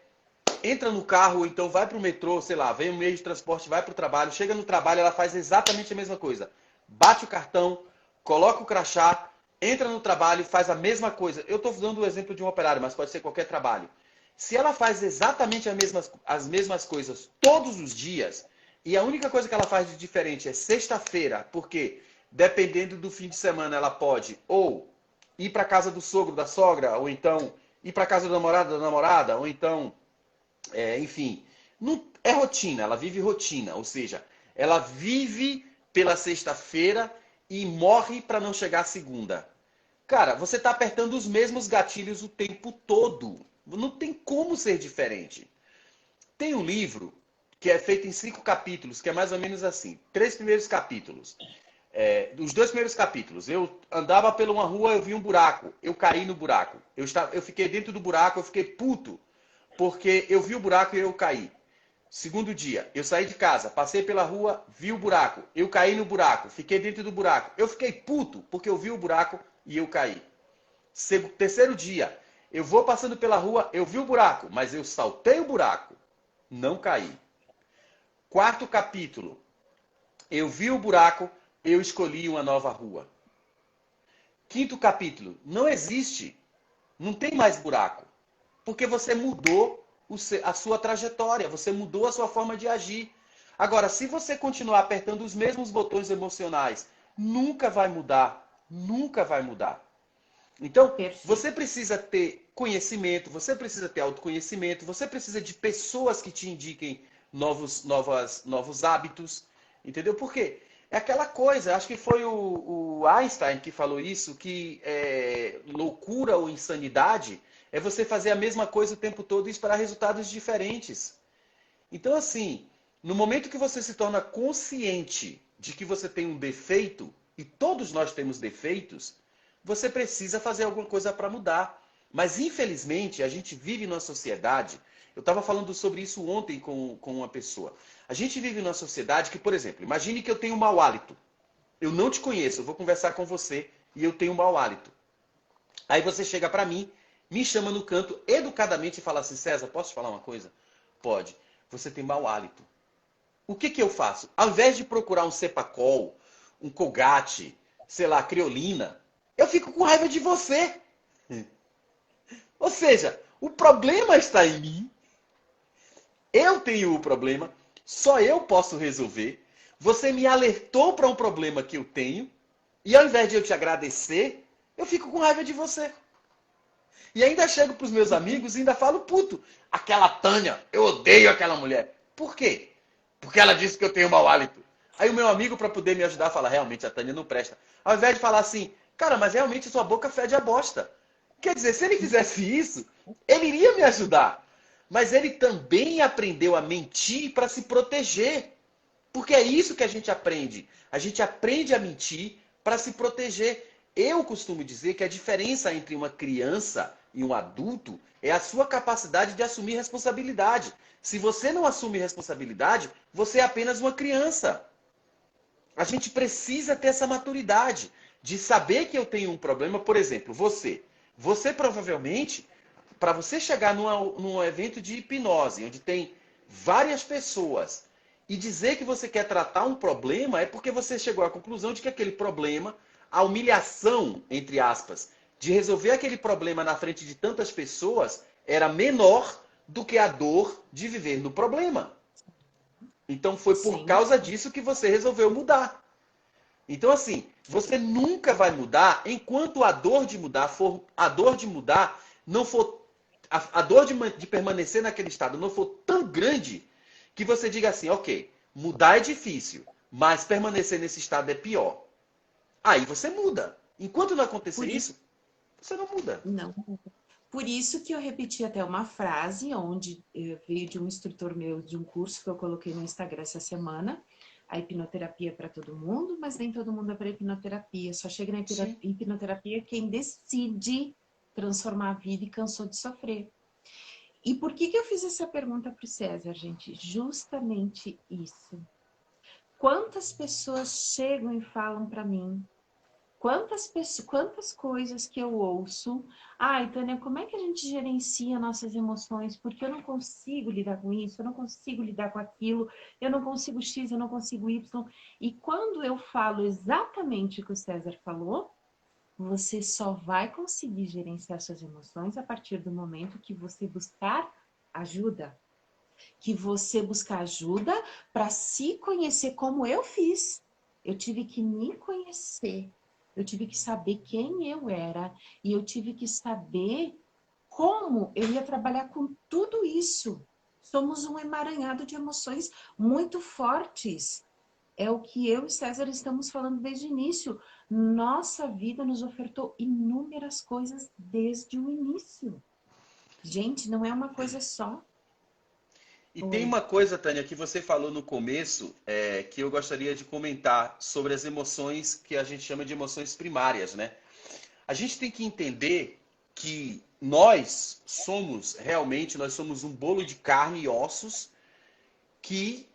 entra no carro, ou então vai para o metrô, sei lá, vem um meio de transporte, vai para o trabalho, chega no trabalho, ela faz exatamente a mesma coisa. Bate o cartão, coloca o crachá, entra no trabalho, faz a mesma coisa. Eu estou dando o exemplo de um operário, mas pode ser qualquer trabalho. Se ela faz exatamente as mesmas coisas todos os dias, e a única coisa que ela faz de diferente é sexta-feira, porque dependendo do fim de semana ela pode ou ir para casa do sogro, da sogra, ou então ir para casa do namorado, da namorada, ou então, enfim, não, é rotina, ela vive rotina, ou seja, ela vive pela sexta-feira e morre para não chegar à segunda. Cara, você está apertando os mesmos gatilhos o tempo todo. Não tem como ser diferente. Tem um livro que é feito em 5 capítulos, que é mais ou menos assim. 3 primeiros capítulos. Os 2 primeiros capítulos. Eu andava por uma rua, eu vi um buraco. Eu caí no buraco. Eu fiquei dentro do buraco, eu fiquei puto. Porque eu vi o buraco e eu caí. Segundo dia, eu saí de casa, passei pela rua, vi o buraco. Eu caí no buraco, fiquei dentro do buraco. Eu fiquei puto porque eu vi o buraco e eu caí. Terceiro dia, eu vou passando pela rua, eu vi o buraco, mas eu saltei o buraco, não caí. Quarto capítulo, eu vi o buraco, eu escolhi uma nova rua. Quinto capítulo, não existe, não tem mais buraco, porque você mudou a sua trajetória, você mudou a sua forma de agir. Agora, se você continuar apertando os mesmos botões emocionais, nunca vai mudar, nunca vai mudar. Então, Perfeito. você precisa ter conhecimento, você precisa ter autoconhecimento, você precisa de pessoas que te indiquem novos hábitos, entendeu? Por quê? É aquela coisa, acho que foi o Einstein que falou isso, que loucura ou insanidade é você fazer a mesma coisa o tempo todo e esperar resultados diferentes. Então, assim, no momento que você se torna consciente de que você tem um defeito, e todos nós temos defeitos, você precisa fazer alguma coisa para mudar. Mas, infelizmente, a gente vive numa sociedade. Eu estava falando sobre isso ontem com uma pessoa. A gente vive numa sociedade que, por exemplo, imagine que eu tenho um mau hálito. Eu não te conheço, eu vou conversar com você e eu tenho um mau hálito. Aí você chega para mim, me chama no canto educadamente e fala assim: César, posso te falar uma coisa? Pode. Você tem mau hálito. O que eu faço? Ao invés de procurar um Cepacol, um Colgate, sei lá, Creolina, eu fico com raiva de você. Ou seja, o problema está em mim, eu tenho o problema, só eu posso resolver. Você me alertou para um problema que eu tenho, e ao invés de eu te agradecer, eu fico com raiva de você. E ainda chego para os meus amigos e ainda falo, puto, aquela Tânia, eu odeio aquela mulher. Por quê? Porque ela disse que eu tenho mau hálito. Aí o meu amigo, para poder me ajudar, fala, realmente a Tânia não presta. Ao invés de falar assim, cara, mas realmente sua boca fede a bosta. Quer dizer, se ele fizesse isso, ele iria me ajudar. Mas ele também aprendeu a mentir para se proteger. Porque é isso que a gente aprende. A gente aprende a mentir para se proteger. Eu costumo dizer que a diferença entre uma criança e um adulto é a sua capacidade de assumir responsabilidade. Se você não assume responsabilidade, você é apenas uma criança. A gente precisa ter essa maturidade de saber que eu tenho um problema. Por exemplo, você. Você provavelmente, para você chegar num evento de hipnose, onde tem várias pessoas, e dizer que você quer tratar um problema, é porque você chegou à conclusão de que aquele problema, a humilhação, entre aspas, de resolver aquele problema na frente de tantas pessoas, era menor do que a dor de viver no problema. Então foi por Sim. causa disso que você resolveu mudar. Então, assim, você nunca vai mudar enquanto a dor de mudar for. A dor de mudar não for. A dor de permanecer naquele estado não for tão grande que você diga assim, ok, mudar é difícil, mas permanecer nesse estado é pior. Aí você muda. Enquanto não acontecer Por isso, isso, você não muda. não. Por isso que eu repeti até uma frase onde veio de um instrutor meu de um curso que eu coloquei no Instagram essa semana. A hipnoterapia é para todo mundo, mas nem todo mundo é para hipnoterapia. Só chega na Sim. hipnoterapia quem decide transformar a vida e cansou de sofrer. E por que eu fiz essa pergunta para o César, gente? Justamente isso. Quantas pessoas chegam e falam para mim? Quantas coisas que eu ouço. Ai, Tânia, como é que a gente gerencia nossas emoções? Porque eu não consigo lidar com isso, eu não consigo lidar com aquilo, eu não consigo X, eu não consigo Y. E quando eu falo exatamente o que o César falou, Você só vai conseguir gerenciar suas emoções a partir do momento que você buscar ajuda. Que você buscar ajuda para se conhecer como eu fiz. Eu tive que me conhecer. Eu tive que saber quem eu era e eu tive que saber como eu ia trabalhar com tudo isso. Somos um emaranhado de emoções muito fortes. É o que eu e César estamos falando desde o início. Nossa vida nos ofertou inúmeras coisas desde o início. Gente, não é uma coisa só. E tem Oi. uma coisa, Tânia, que você falou no começo, que eu gostaria de comentar sobre as emoções que a gente chama de emoções primárias, né? A gente tem que entender que nós somos um bolo de carne e ossos, que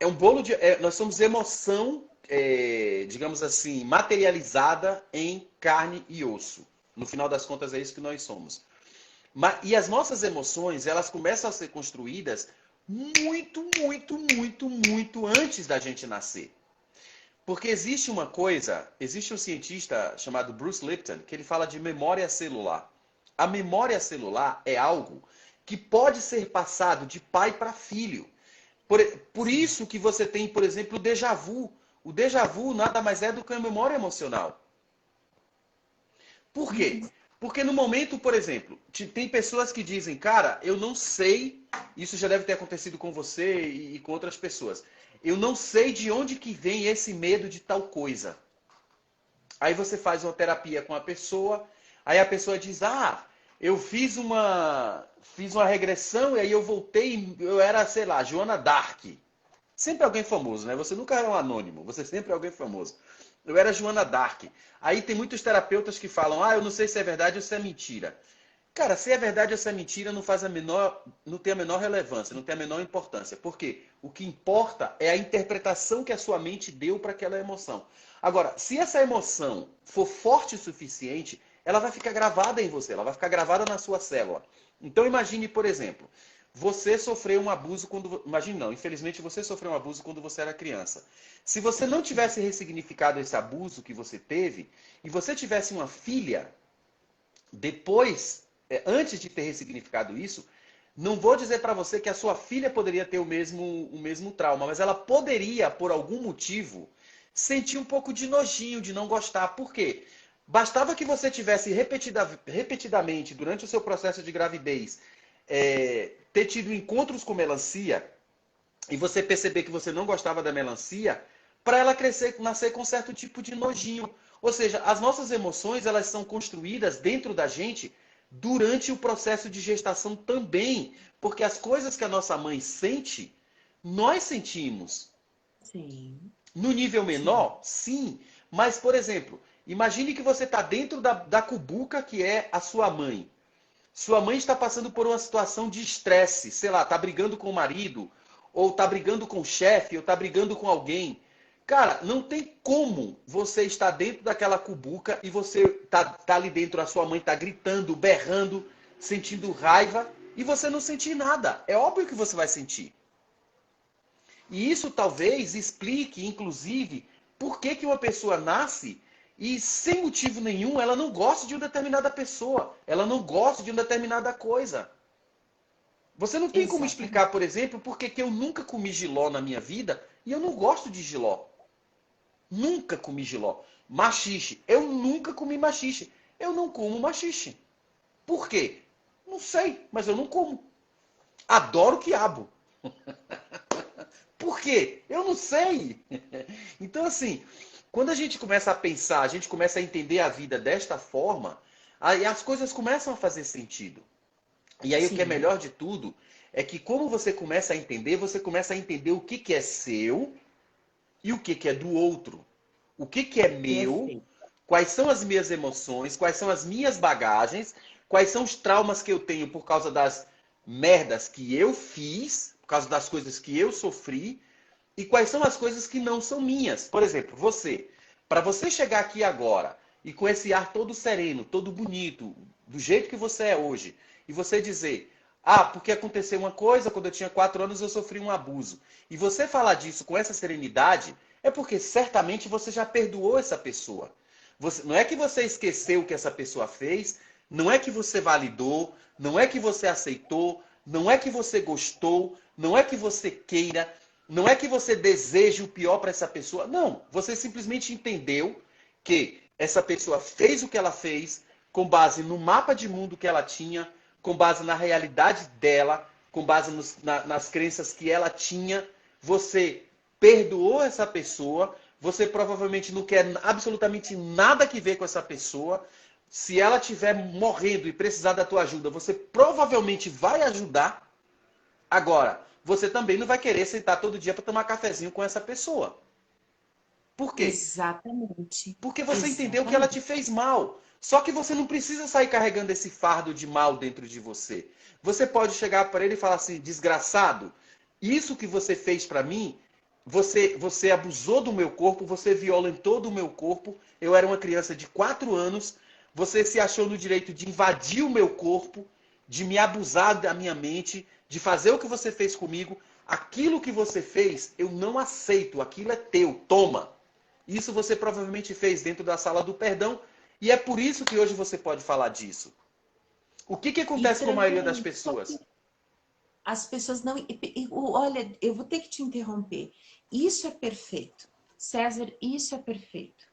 é um bolo de, nós somos emoção, digamos assim, materializada em carne e osso. No final das contas é isso que nós somos. E as nossas emoções, elas começam a ser construídas muito, muito, muito, muito antes da gente nascer. Porque existe um cientista chamado Bruce Lipton, que ele fala de memória celular. A memória celular é algo que pode ser passado de pai para filho. Por isso que você tem, por exemplo, o déjà vu. O déjà vu nada mais é do que a memória emocional. Por quê? Porque no momento, por exemplo, tem pessoas que dizem, cara, eu não sei, isso já deve ter acontecido com você e com outras pessoas. Eu não sei de onde que vem esse medo de tal coisa. Aí você faz uma terapia com a pessoa, aí a pessoa diz, eu fiz uma regressão e aí eu voltei, eu era, sei lá, Joana Dark. Sempre alguém famoso, né? Você nunca era um anônimo, você sempre é alguém famoso. Eu era Joana Dark. Aí tem muitos terapeutas que falam, eu não sei se é verdade ou se é mentira. Cara, se é verdade ou se é mentira não tem a menor relevância, não tem a menor importância. Por quê? O que importa é a interpretação que a sua mente deu para aquela emoção. Agora, se essa emoção for forte o suficiente, ela vai ficar gravada em você, ela vai ficar gravada na sua célula. Então imagine, por exemplo, você sofreu um abuso quando. Imagine não, infelizmente você sofreu um abuso quando você era criança. Se você não tivesse ressignificado esse abuso que você teve, e você tivesse uma filha, depois, antes de ter ressignificado isso, não vou dizer para você que a sua filha poderia ter o mesmo trauma, mas ela poderia, por algum motivo, sentir um pouco de nojinho, de não gostar. Por quê? Bastava que você tivesse repetidamente, durante o seu processo de gravidez, ter tido encontros com melancia, e você perceber que você não gostava da melancia, para ela nascer com certo tipo de nojinho. Ou seja, as nossas emoções, elas são construídas dentro da gente durante o processo de gestação também, porque as coisas que a nossa mãe sente, nós sentimos. Sim, No nível sim. menor, sim, mas, por exemplo, imagine que você está dentro da cubuca que é a sua mãe. Sua mãe está passando por uma situação de estresse, sei lá, está brigando com o marido, ou está brigando com o chefe, ou está brigando com alguém. Cara, não tem como você estar dentro daquela cubuca e você tá ali dentro, a sua mãe está gritando, berrando, sentindo raiva, e você não sentir nada. É óbvio que você vai sentir. E isso talvez explique, inclusive, por que que uma pessoa nasce e, sem motivo nenhum, ela não gosta de uma determinada pessoa, ela não gosta de uma determinada coisa. Você não tem como explicar, Exatamente. por exemplo, por que que eu nunca comi jiló na minha vida e eu não gosto de jiló. Nunca comi jiló. Maxixe. Eu nunca comi maxixe. Eu não como maxixe. Por quê? Não sei, mas eu não como. Adoro quiabo. Por quê? Eu não sei. Então, assim, quando a gente começa a pensar, a gente começa a entender a vida desta forma, aí as coisas começam a fazer sentido. E aí o que é Sim, melhor de tudo é que como você começa a entender, você começa a entender o que que é seu e o que que é do outro. O que que é meu, perfeito. quais são as minhas emoções, quais são as minhas bagagens, quais são os traumas que eu tenho por causa das merdas que eu fiz, por causa das coisas que eu sofri, e quais são as coisas que não são minhas. Por exemplo, você. Para você chegar aqui agora e com esse ar todo sereno, todo bonito, do jeito que você é hoje, e você dizer, porque aconteceu uma coisa, quando eu tinha 4 anos eu sofri um abuso. E você falar disso com essa serenidade, é porque certamente você já perdoou essa pessoa. Não é que você esqueceu o que essa pessoa fez, não é que você validou, não é que você aceitou, não é que você gostou, não é que você queira, não é que você deseje o pior para essa pessoa. Não, você simplesmente entendeu que essa pessoa fez o que ela fez com base no mapa de mundo que ela tinha, com base na realidade dela, com base nas crenças que ela tinha. Você perdoou essa pessoa, você provavelmente não quer absolutamente nada que ver com essa pessoa. Se ela estiver morrendo e precisar da tua ajuda, você provavelmente vai ajudar. Agora, você também não vai querer sentar todo dia para tomar cafezinho com essa pessoa. Por quê? Exatamente. Porque você entendeu que ela te Exatamente. fez mal. Só que você não precisa sair carregando esse fardo de mal dentro de você. Você pode chegar para ele e falar assim: desgraçado, isso que você fez para mim, você abusou do meu corpo, você violentou do meu corpo. Eu era uma criança de 4 anos. Você se achou no direito de invadir o meu corpo, de me abusar da minha mente, de fazer o que você fez comigo. Aquilo que você fez, eu não aceito. Aquilo é teu. Toma. Isso você provavelmente fez dentro da sala do perdão e é por isso que hoje você pode falar disso. O que E acontece com a maioria das também, só que pessoas? as pessoas não. Olha, eu vou ter que te interromper. Isso é perfeito. César, isso é perfeito.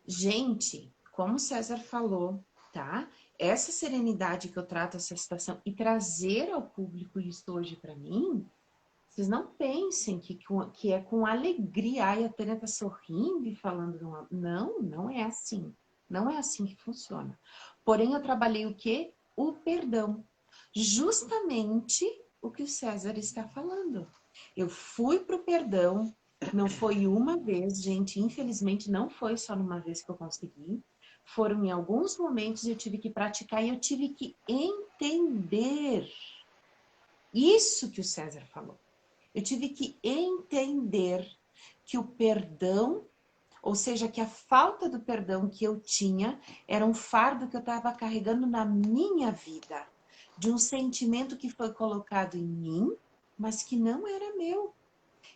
Gente, como o César falou, tá? Essa serenidade que eu trato essa situação e trazer ao público isso hoje para mim, vocês não pensem que é com alegria. Ai, a Tânia tá sorrindo e falando. Não, não é assim. Não é assim que funciona. Porém, eu trabalhei o quê? O perdão. Justamente o que o César está falando. Eu fui pro perdão, não foi uma vez, gente. Infelizmente, não foi só numa vez que eu consegui. Foram em alguns momentos eu tive que praticar e eu tive que entender isso que o César falou. Eu tive que entender que o perdão, ou seja, que a falta do perdão que eu tinha, era um fardo que eu estava carregando na minha vida, de um sentimento que foi colocado em mim, mas que não era meu.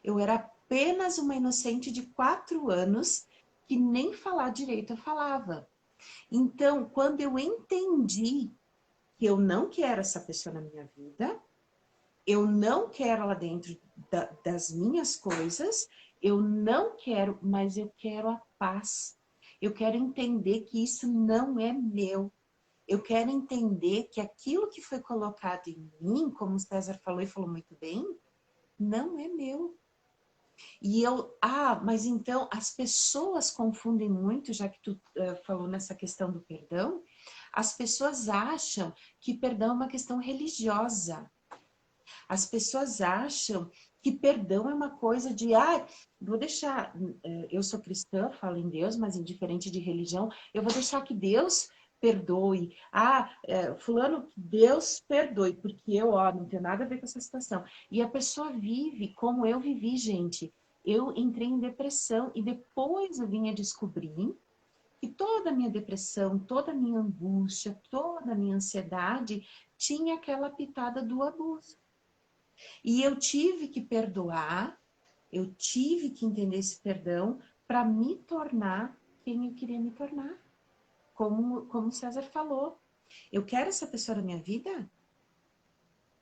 Eu era apenas uma inocente de 4 anos que nem falar direito eu falava. Então, quando eu entendi que eu não quero essa pessoa na minha vida, eu não quero ela dentro das minhas coisas, eu não quero, mas eu quero a paz. Eu quero entender que isso não é meu. Eu quero entender que aquilo que foi colocado em mim, como o César falou e falou muito bem, não é meu. E mas então as pessoas confundem muito, já que tu falou nessa questão do perdão, as pessoas acham que perdão é uma questão religiosa. As pessoas acham que perdão é uma coisa de, vou deixar, eu sou cristã, falo em Deus, mas indiferente de religião, eu vou deixar que Deus perdoe. Fulano, Deus perdoe, porque eu, não tenho nada a ver com essa situação. E a pessoa vive como eu vivi, gente. Eu entrei em depressão e depois eu vim a descobrir que toda a minha depressão, toda a minha angústia, toda a minha ansiedade tinha aquela pitada do abuso. E eu tive que perdoar, eu tive que entender esse perdão para me tornar quem eu queria me tornar. Como o César falou. Eu quero essa pessoa na minha vida?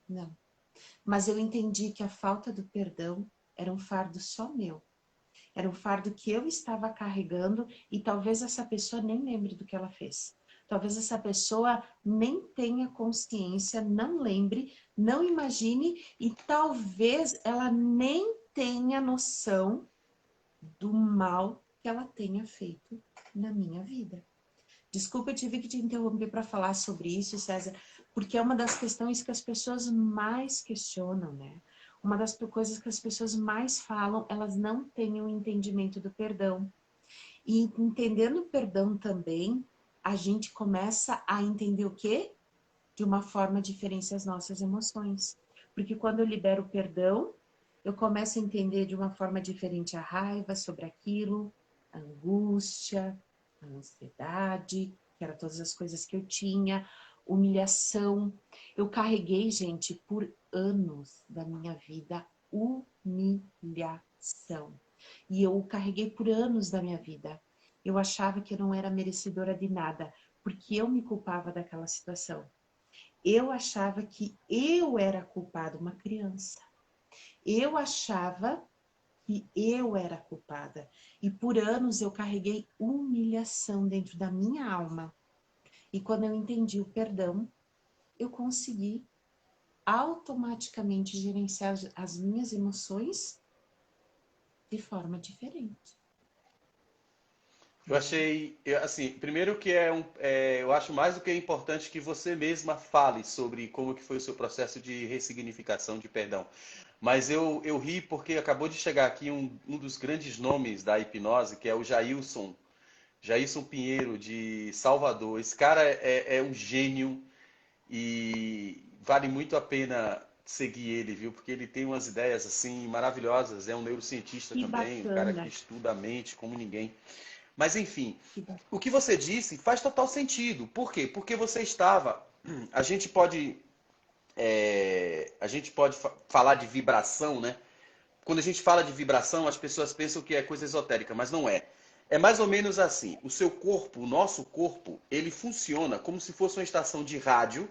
Não. Mas eu entendi que a falta do perdão era um fardo só meu. Era um fardo que eu estava carregando e talvez essa pessoa nem lembre do que ela fez. Talvez essa pessoa nem tenha consciência, não lembre, não imagine e talvez ela nem tenha noção do mal que ela tenha feito na minha vida. Desculpa, eu tive que te interromper para falar sobre isso, César, porque é uma das questões que as pessoas mais questionam, né? Uma das coisas que as pessoas mais falam, elas não têm o entendimento do perdão. E entendendo o perdão também, a gente começa a entender o quê? De uma forma diferente as nossas emoções. Porque quando eu libero o perdão, eu começo a entender de uma forma diferente a raiva sobre aquilo, a angústia, a ansiedade, que eram todas as coisas que eu tinha, humilhação. Eu carreguei, gente, por anos da minha vida, humilhação. E eu carreguei por anos da minha vida. eu achava que eu não era merecedora de nada, porque eu me culpava daquela situação. Eu achava que eu era culpada, uma criança. Eu achava que eu era culpada. E por anos eu carreguei humilhação dentro da minha alma. E quando eu entendi o perdão, eu consegui automaticamente gerenciar as minhas emoções de forma diferente. Eu achei, assim, primeiro que eu acho mais do que importante que você mesma fale sobre como que foi o seu processo de ressignificação, de perdão. Mas eu ri porque acabou de chegar aqui um dos grandes nomes da hipnose, que é o Jailson Pinheiro, de Salvador. Esse cara é um gênio e vale muito a pena seguir ele, viu? Porque ele tem umas ideias assim maravilhosas. É um neurocientista Que também, um cara que bacana, estuda a mente como ninguém. Mas enfim, que bacana. o que você disse faz total sentido. Por quê? Porque você estava. A gente pode, falar de vibração, né? Quando a gente fala de vibração, as pessoas pensam que é coisa esotérica, mas não é. É mais ou menos assim. O seu corpo, o nosso corpo, ele funciona como se fosse uma estação de rádio,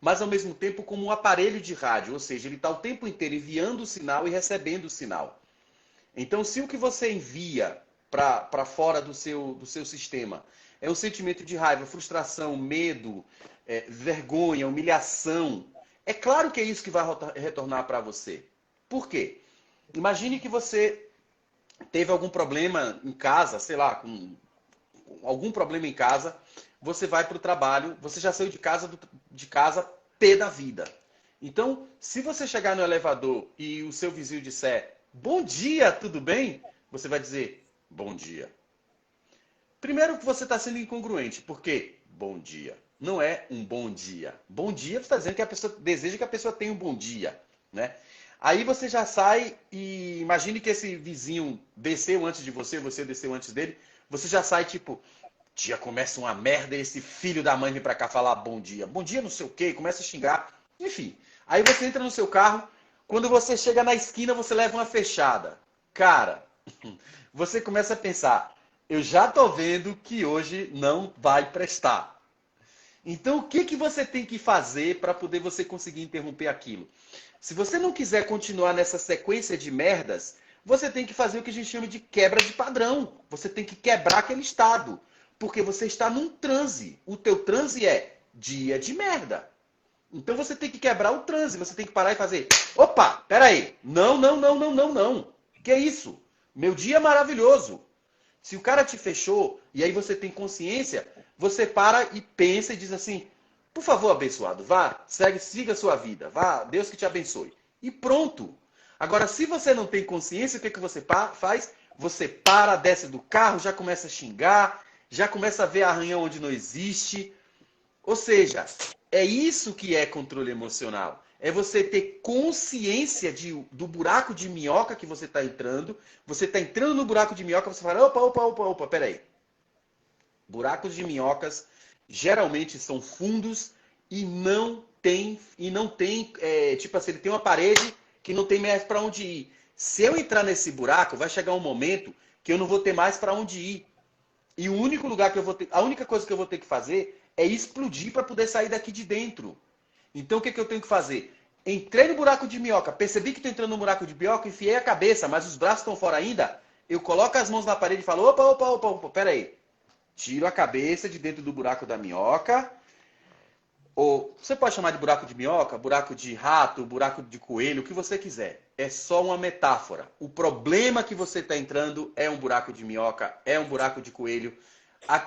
mas ao mesmo tempo como um aparelho de rádio. Ou seja, ele está o tempo inteiro enviando o sinal e recebendo o sinal. Então, se o que você envia para fora do seu sistema é um sentimento de raiva, frustração, medo, vergonha, humilhação, é claro que é isso que vai retornar para você. Por quê? Imagine que você teve algum problema em casa, sei lá, com algum problema em casa, você vai para o trabalho, você já saiu de casa pé da vida. Então, se você chegar no elevador e o seu vizinho disser bom dia, tudo bem? Você vai dizer bom dia. Primeiro que você está sendo incongruente, porque bom dia não é um bom dia. Bom dia você está dizendo que a pessoa deseja que a pessoa tenha um bom dia, né? Aí você já sai e imagine que esse vizinho desceu antes de você, você desceu antes dele, você já sai tipo, dia começa uma merda e esse filho da mãe vem pra cá falar bom dia. Bom dia não sei o quê, começa a xingar. Enfim, aí você entra no seu carro, quando você chega na esquina você leva uma fechada. Cara, você começa a pensar, eu já tô vendo que hoje não vai prestar. Então, o que que você tem que fazer para poder você conseguir interromper aquilo? Se você não quiser continuar nessa sequência de merdas, você tem que fazer o que a gente chama de quebra de padrão. Você tem que quebrar aquele estado, porque você está num transe. O teu transe é dia de merda. Então você tem que quebrar o transe, você tem que parar e fazer, opa, peraí, não, não, não, não, não, não. Que é isso? Meu dia é maravilhoso. Se o cara te fechou e aí você tem consciência, você para e pensa e diz assim: por favor, abençoado, vá, siga a sua vida, vá, Deus que te abençoe. E pronto. Agora, se você não tem consciência, o que, que você faz? Você para, desce do carro, já começa a xingar, já começa a ver arranhão onde não existe. Ou seja, é isso que é controle emocional. É você ter consciência do buraco de minhoca que você está entrando. Você está entrando no buraco de minhoca, você fala, opa, opa, opa, opa, peraí. Buracos de minhocas geralmente são fundos e não tem, tipo assim, ele tem uma parede que não tem mais para onde ir. Se eu entrar nesse buraco, vai chegar um momento que eu não vou ter mais para onde ir. E o único lugar que eu vou ter, a única coisa que eu vou ter que fazer é explodir para poder sair daqui de dentro. Então o que, que eu tenho que fazer? Entrei no buraco de minhoca, percebi que estou entrando no buraco de minhoca, enfiei a cabeça, mas os braços estão fora ainda. Eu coloco as mãos na parede e falo, opa, opa, opa, opa, peraí. Tiro a cabeça de dentro do buraco da minhoca. Ou você pode chamar de buraco de minhoca, buraco de rato, buraco de coelho, o que você quiser. É só uma metáfora. O problema que você está entrando é um buraco de minhoca, é um buraco de coelho.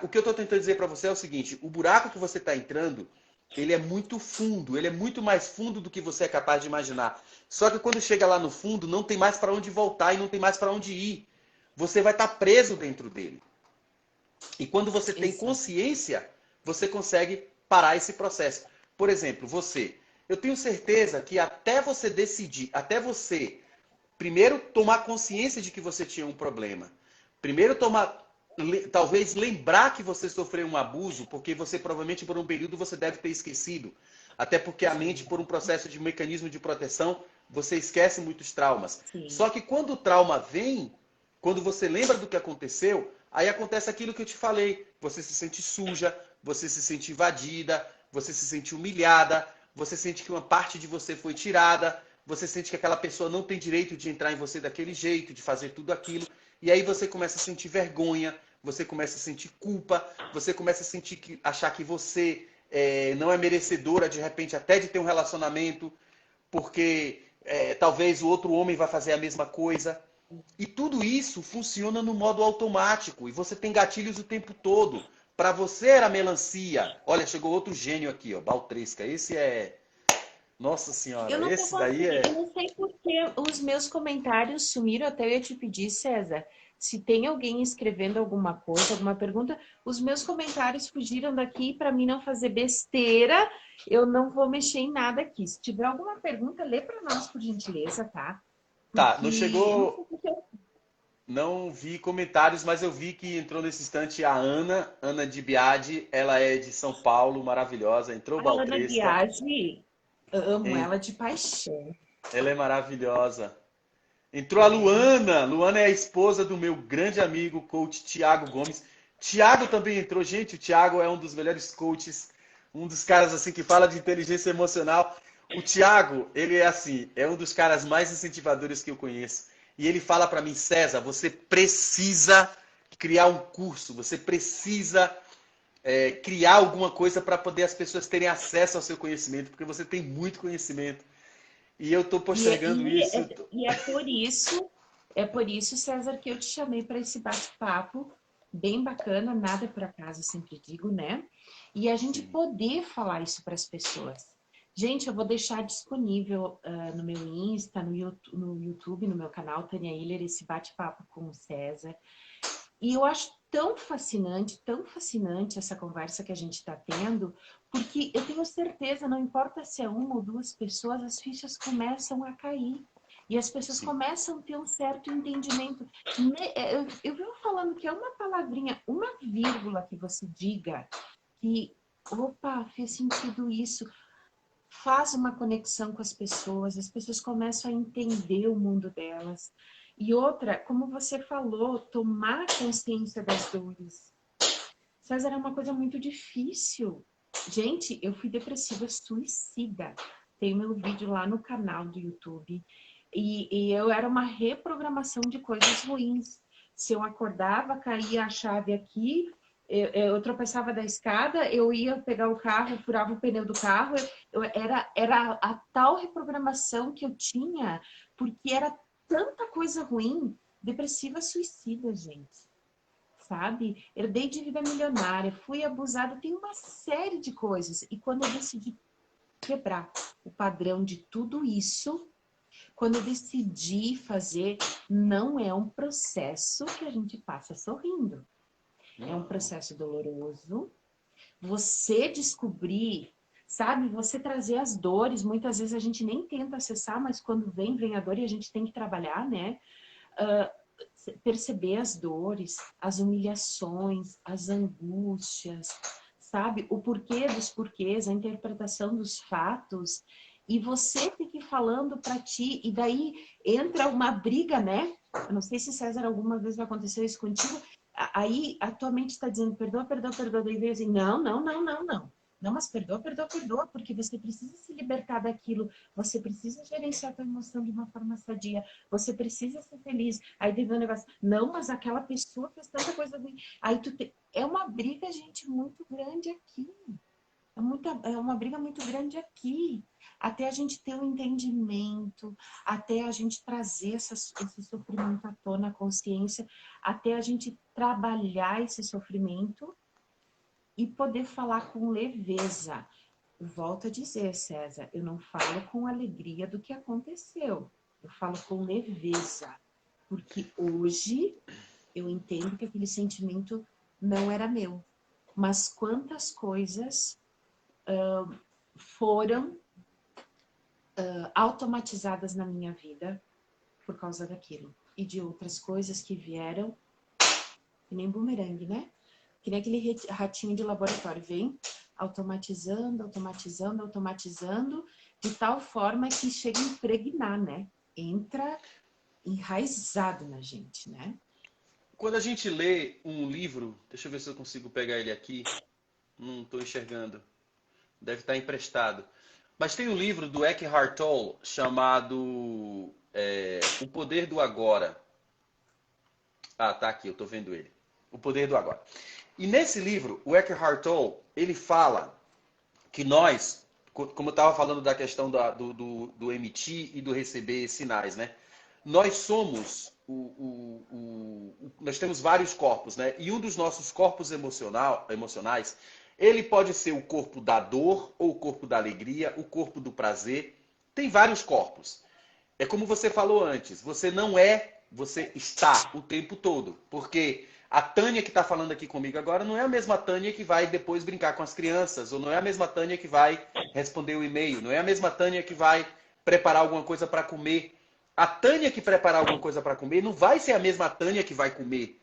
O que eu estou tentando dizer para você é o seguinte: o buraco que você está entrando, ele é muito fundo, ele é muito mais fundo do que você é capaz de imaginar. Só que quando chega lá no fundo, não tem mais para onde voltar e não tem mais para onde ir. Você vai estar preso dentro dele. E quando você tem Exato. consciência, você consegue parar esse processo. Por exemplo, eu tenho certeza que até você decidir, até você primeiro tomar consciência de que você tinha um problema, primeiro talvez lembrar que você sofreu um abuso, porque você provavelmente por um período você deve ter esquecido. Até porque a mente, por um processo de mecanismo de proteção, você esquece muitos traumas. Sim, Só que quando o trauma vem, quando você lembra do que aconteceu, Aí acontece aquilo que eu te falei. Você se sente suja, você se sente invadida, você se sente humilhada, você sente que uma parte de você foi tirada, você sente que aquela pessoa não tem direito de entrar em você daquele jeito, de fazer tudo aquilo. E aí você começa a sentir vergonha, você começa a sentir culpa, você começa a sentir achar que você não é merecedora, de repente, até de ter um relacionamento, porque talvez o outro homem vai fazer a mesma coisa. E tudo isso funciona no modo automático. E você tem gatilhos o tempo todo. Para você era melancia. Olha, chegou outro gênio aqui, ó, Baltresca. Esse é. Nossa Eu senhora, não tô esse daí conseguindo, eu é. não sei por que os meus comentários sumiram, até eu ia te pedir, César, se tem alguém escrevendo alguma coisa, alguma pergunta, os meus comentários fugiram daqui para mim não fazer besteira, eu não vou mexer em nada aqui. Se tiver alguma pergunta, lê para nós, por gentileza, tá? Tá, não Porque eu não sei chegou. porque eu... Não vi comentários, mas eu vi que entrou nesse instante a Ana, Ana de Biadi. Ela é de São Paulo, maravilhosa. Entrou A Ana Baltresca. Biagi, amo En- ela de paixão. Ela é maravilhosa. Entrou a Luana. Luana é a esposa do meu grande amigo, coach Tiago Gomes. Tiago também entrou. Gente, o Tiago é um dos melhores coaches, um dos caras assim que fala de inteligência emocional. O Tiago, ele é assim, é um dos caras mais incentivadores que eu conheço. E ele fala para mim, César, você precisa criar um curso, você precisa criar alguma coisa para poder as pessoas terem acesso ao seu conhecimento, porque você tem muito conhecimento. E eu estou E, é- postergando e, isso. é, e é por isso, César, que eu te chamei para esse bate-papo bem bacana, nada por acaso, sempre digo, né? E a gente Sim. poder falar isso para as pessoas. Gente, eu vou deixar disponível no meu Insta, no YouTube, no meu canal, Tânia Hiller, esse bate-papo com o César. E eu acho tão fascinante essa conversa que a gente está tendo, porque eu tenho certeza, não importa se é uma ou duas pessoas, as fichas começam a cair. E as pessoas Sim. começam a ter um certo entendimento. Eu vivo falando que é uma palavrinha, uma vírgula que você diga que, opa, fez sentido isso. Faz uma conexão com as pessoas começam a entender o mundo delas. E outra, como você falou, tomar consciência das dores. César, é uma coisa muito difícil. Gente, eu fui depressiva suicida. Tem meu vídeo lá no canal do YouTube. E eu era uma reprogramação de coisas ruins. Se eu acordava, caía a chave aqui, eu tropeçava da escada, eu ia pegar o carro, furava o pneu do carro. Era a tal reprogramação que eu tinha, porque era tanta coisa ruim. Depressiva suicida, gente, sabe? Herdei de vida milionária, fui abusada, tem uma série de coisas. E quando eu decidi quebrar o padrão de tudo isso, quando eu decidi fazer, não é um processo que a gente passa sorrindo. É um Não. processo doloroso. Você descobrir, sabe? Você trazer as dores. Muitas vezes a gente nem tenta acessar, mas quando vem a dor e a gente tem que trabalhar, né? Perceber as dores, as humilhações, as angústias, sabe? O porquê dos porquês, a interpretação dos fatos. E você fica falando para ti, e daí entra uma briga, né? Eu não sei se, César, alguma vez vai acontecer isso contigo. Aí a tua mente está dizendo, perdoa, perdoa, perdoa. Daí vem assim, não, não, não, não, não. Não, mas perdoa, perdoa, perdoa, porque você precisa se libertar daquilo, você precisa gerenciar a tua emoção de uma forma sadia, você precisa ser feliz. Aí teve um negócio, não, mas aquela pessoa fez tanta coisa ruim. Aí é uma briga, gente, muito grande aqui. É uma briga muito grande aqui. Até a gente ter um entendimento, até a gente trazer esse sofrimento à tona, a consciência, até a gente trabalhar esse sofrimento e poder falar com leveza. Volto a dizer, César, eu não falo com alegria do que aconteceu. Eu falo com leveza. Porque hoje eu entendo que aquele sentimento não era meu. Mas quantas coisas foram automatizadas na minha vida por causa daquilo. E de outras coisas que vieram, que nem bumerangue, né? Que nem aquele ratinho de laboratório, vem automatizando, automatizando, automatizando, de tal forma que chega a impregnar, né? Entra enraizado na gente, né? quando a gente lê um livro, deixa eu ver se eu consigo pegar ele aqui. Não estou enxergando. Deve estar emprestado. Mas tem um livro do Eckhart Tolle chamado O Poder do Agora. Ah, tá aqui, eu estou vendo ele. O Poder do Agora. E nesse livro, o Eckhart Tolle, ele fala que nós, como eu estava falando da questão do emitir e do receber sinais, né? Nós somos, nós temos vários corpos, né? E um dos nossos corpos emocionais, ele pode ser o corpo da dor, ou o corpo da alegria, o corpo do prazer. Tem vários corpos. É como você falou antes, você não é, você está o tempo todo. Porque a Tânia que está falando aqui comigo agora não é a mesma Tânia que vai depois brincar com as crianças, ou não é a mesma Tânia que vai responder o e-mail, não é a mesma Tânia que vai preparar alguma coisa para comer. A Tânia que preparar alguma coisa para comer não vai ser a mesma Tânia que vai comer.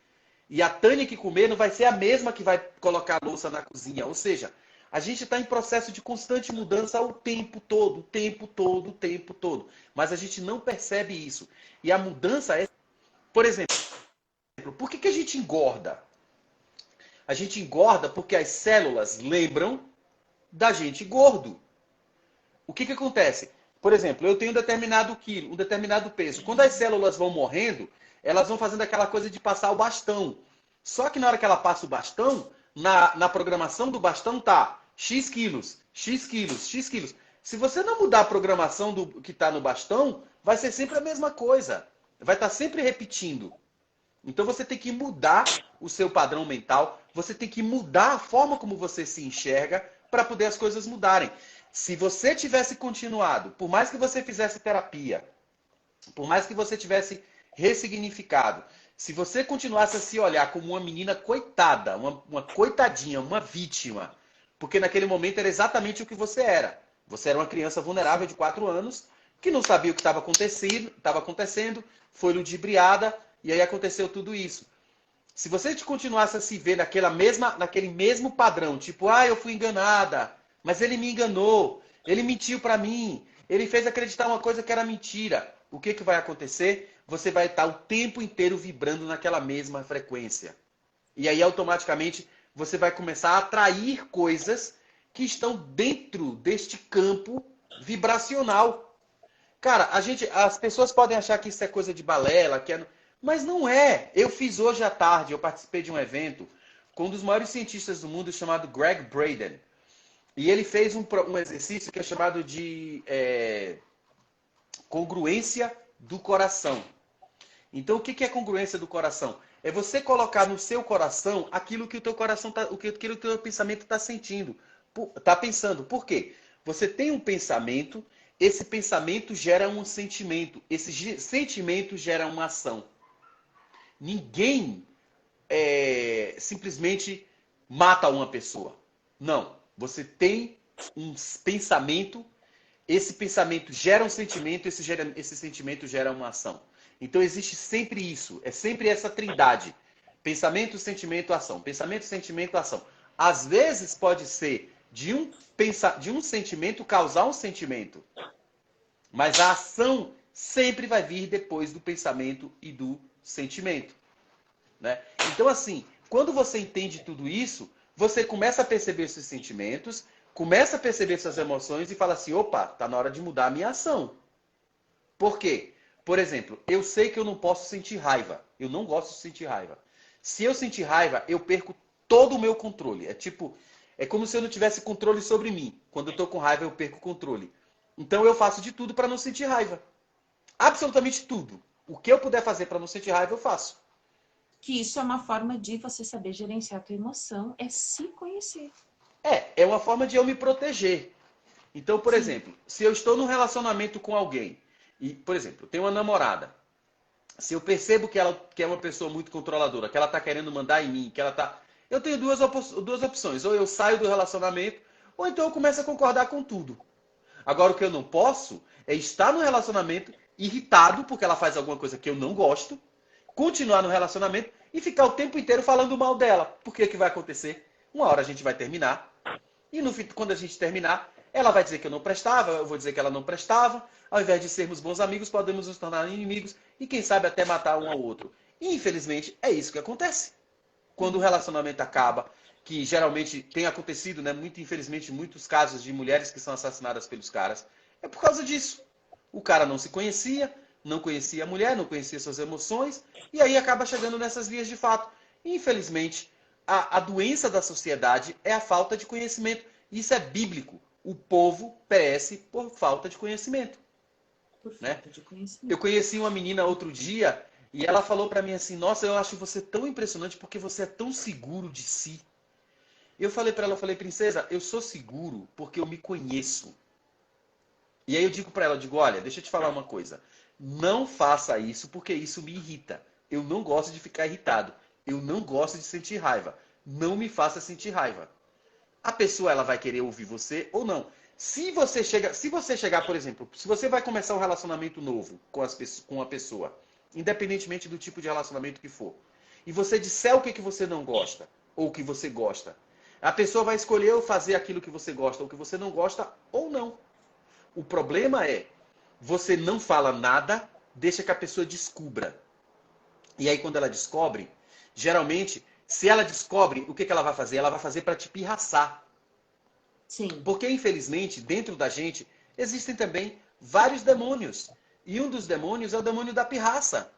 E a Tânia que comer não vai ser a mesma que vai colocar a louça na cozinha. Ou seja, a gente está em processo de constante mudança o tempo todo, o tempo todo, o tempo todo. Mas a gente não percebe isso. E a mudança é... Por exemplo, por que a gente engorda? A gente engorda porque as células lembram da gente gordo. O que acontece? Por exemplo, eu tenho um determinado quilo, um determinado peso. Quando as células vão morrendo, elas vão fazendo aquela coisa de passar o bastão. Só que na hora que ela passa o bastão, na programação do bastão tá X quilos, X quilos, X quilos. Se você não mudar a programação do que está no bastão, vai ser sempre a mesma coisa. Vai estar sempre repetindo. Então você tem que mudar o seu padrão mental, você tem que mudar a forma como você se enxerga para poder as coisas mudarem. Se você tivesse continuado, por mais que você fizesse terapia, por mais que você tivesse ressignificado, se você continuasse a se olhar como uma menina coitada, uma coitadinha, uma vítima, porque naquele momento era exatamente o que você era. Você era uma criança vulnerável de 4 anos, que não sabia o que estava acontecendo, foi ludibriada, e aí aconteceu tudo isso. Se você continuasse a se ver naquele mesmo padrão, tipo, eu fui enganada, mas ele me enganou, ele mentiu para mim, ele fez acreditar uma coisa que era mentira. O que vai acontecer? Você vai estar o tempo inteiro vibrando naquela mesma frequência. E aí, automaticamente, você vai começar a atrair coisas que estão dentro deste campo vibracional. Cara, as pessoas podem achar que isso é coisa de balela, mas não é. Eu fiz hoje à tarde, eu participei de um evento com um dos maiores cientistas do mundo chamado Greg Braden. E ele fez um exercício que é chamado de congruência do coração. Então, o que é congruência do coração? É você colocar no seu coração aquilo que o teu coração aquilo que o teu pensamento está sentindo, está pensando. Por quê? Você tem um pensamento, esse pensamento gera um sentimento, esse sentimento gera uma ação. Ninguém simplesmente mata uma pessoa. Não. Você tem um pensamento, esse pensamento gera um sentimento, esse sentimento gera uma ação. Então existe sempre isso, é sempre essa trindade. Pensamento, sentimento, ação. Pensamento, sentimento, ação. Às vezes pode ser de um sentimento causar um sentimento. Mas a ação sempre vai vir depois do pensamento e do sentimento. Né? Então assim, quando você entende tudo isso, você começa a perceber esses sentimentos, começa a perceber essas emoções e fala assim, opa, tá na hora de mudar a minha ação. Por quê? Por exemplo, eu sei que eu não posso sentir raiva. Eu não gosto de sentir raiva. Se eu sentir raiva, eu perco todo o meu controle. É como se eu não tivesse controle sobre mim. Quando eu estou com raiva, eu perco o controle. Então eu faço de tudo para não sentir raiva. Absolutamente tudo. O que eu puder fazer para não sentir raiva, eu faço. Que isso é uma forma de você saber gerenciar a tua emoção, é se conhecer. É uma forma de eu me proteger. Então, por exemplo, se eu estou num relacionamento com alguém, e, por exemplo, eu tenho uma namorada, se eu percebo que ela é uma pessoa muito controladora, que ela está querendo mandar em mim, eu tenho duas opções. Ou eu saio do relacionamento, ou então eu começo a concordar com tudo. Agora, o que eu não posso é estar no relacionamento irritado porque ela faz alguma coisa que eu não gosto, continuar no relacionamento e ficar o tempo inteiro falando mal dela. Por que vai acontecer? Uma hora a gente vai terminar. E quando a gente terminar, ela vai dizer que eu não prestava, eu vou dizer que ela não prestava. Ao invés de sermos bons amigos, podemos nos tornar inimigos e quem sabe até matar um ao outro. E, infelizmente, é isso que acontece. Quando o relacionamento acaba, que geralmente tem acontecido, né, muito infelizmente, muitos casos de mulheres que são assassinadas pelos caras, é por causa disso. O cara não se conhecia, não conhecia a mulher, não conhecia suas emoções, e aí acaba chegando nessas vias de fato. Infelizmente, a doença da sociedade é a falta de conhecimento. Isso é bíblico. O povo perece por falta de conhecimento. Por Né? falta de conhecimento. Eu conheci uma menina outro dia e ela falou pra mim assim: Nossa, eu acho você tão impressionante porque você é tão seguro de si. Eu falei pra ela, eu falei: Princesa, eu sou seguro porque eu me conheço. E aí eu digo pra ela, eu digo: Olha, deixa eu te falar uma coisa. Não faça isso porque isso me irrita. Eu não gosto de ficar irritado. Eu não gosto de sentir raiva. Não me faça sentir raiva. A pessoa ela vai querer ouvir você ou não. Se você chegar, por exemplo, se você vai começar um relacionamento novo com uma pessoa, independentemente do tipo de relacionamento que for, e você disser o que você não gosta ou o que você gosta, a pessoa vai escolher ou fazer aquilo que você gosta ou que você não gosta ou não. O problema é, você não fala nada, deixa que a pessoa descubra. E aí quando ela descobre, geralmente, se ela descobre, o que ela vai fazer? Ela vai fazer para te pirraçar. Sim. Porque, infelizmente, dentro da gente, existem também vários demônios. E um dos demônios é o demônio da pirraça.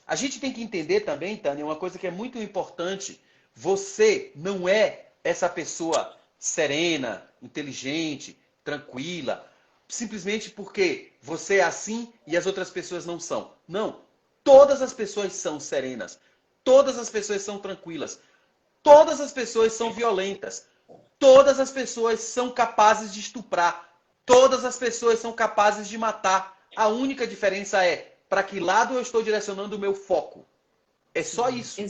A gente tem que entender também, Tânia, uma coisa que é muito importante. Você não é essa pessoa serena, inteligente, tranquila, simplesmente porque você é assim e as outras pessoas não são. Não. Todas as pessoas são serenas. Todas as pessoas são tranquilas. Todas as pessoas são violentas. Todas as pessoas são capazes de estuprar. Todas as pessoas são capazes de matar. A única diferença é para que lado eu estou direcionando o meu foco. É só isso.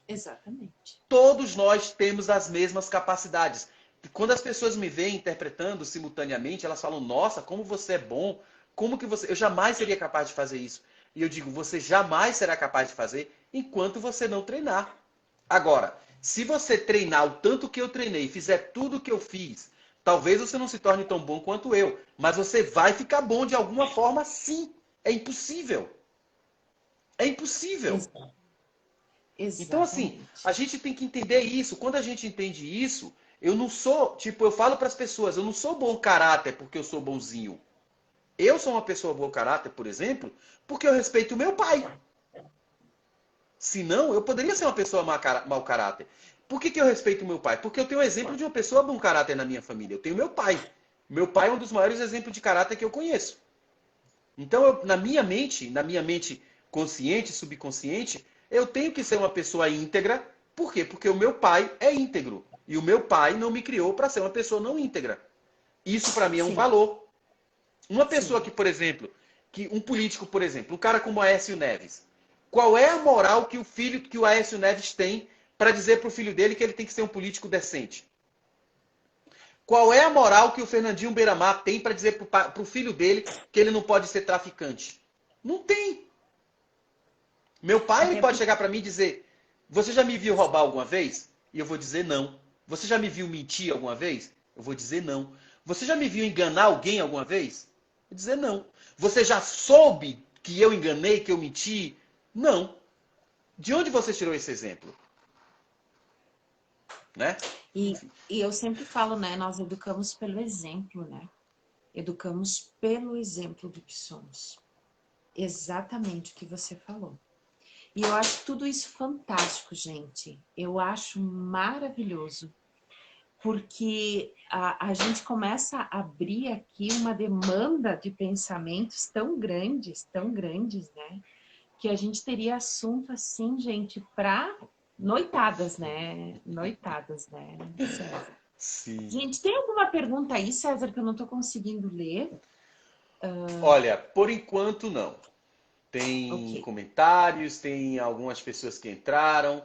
Exatamente. Todos nós temos as mesmas capacidades. E quando as pessoas me veem interpretando simultaneamente, elas falam: Nossa, como você é bom. Como que você... Eu jamais seria capaz de fazer isso. E eu digo: Você jamais será capaz de fazer enquanto você não treinar. Agora, se você treinar o tanto que eu treinei e fizer tudo o que eu fiz, talvez você não se torne tão bom quanto eu, mas você vai ficar bom de alguma forma sim. É impossível. É impossível. Então, assim, Exatamente. a gente tem que entender isso. Quando a gente entende isso, eu não sou, tipo, eu falo para as pessoas, eu não sou bom caráter porque eu sou bonzinho. Eu sou uma pessoa bom caráter, por exemplo, porque eu respeito o meu pai. Senão, eu poderia ser uma pessoa mau caráter. Por que eu respeito o meu pai? Porque eu tenho um exemplo de uma pessoa bom caráter na minha família. Eu tenho meu pai. Meu pai é um dos maiores exemplos de caráter que eu conheço. Então, na minha mente consciente, subconsciente, eu tenho que ser uma pessoa íntegra. Por quê? Porque o meu pai é íntegro. E o meu pai não me criou para ser uma pessoa não íntegra. Isso para mim é um Sim, valor. Uma pessoa sim. que, por exemplo, um político, por exemplo, um cara como Aécio Neves, qual é a moral que que o Aécio Neves tem para dizer para o filho dele que ele tem que ser um político decente? Qual é a moral que o Fernandinho Beiramar tem para dizer para o filho dele que ele não pode ser traficante? Não tem. Meu pai ele Até pode porque chegar para mim e dizer: Você já me viu roubar alguma vez? E eu vou dizer não. Você já me viu mentir alguma vez? Eu vou dizer não. Você já me viu enganar alguém alguma vez? Eu vou dizer não. Você já soube que eu enganei, que eu menti? Não. De onde você tirou esse exemplo? Né? e eu sempre falo, né? Nós educamos pelo exemplo, né? Educamos pelo exemplo do que somos. Exatamente o que você falou. E eu acho tudo isso fantástico, gente. Eu acho maravilhoso. Porque a gente começa a abrir aqui uma demanda de pensamentos tão grandes, né? Que a gente teria assunto assim, gente, para noitadas, né? Noitadas, né, César? Sim. Gente, tem alguma pergunta aí, César, que eu não estou conseguindo ler? Olha, por enquanto não. Tem Ok. comentários, tem algumas pessoas que entraram.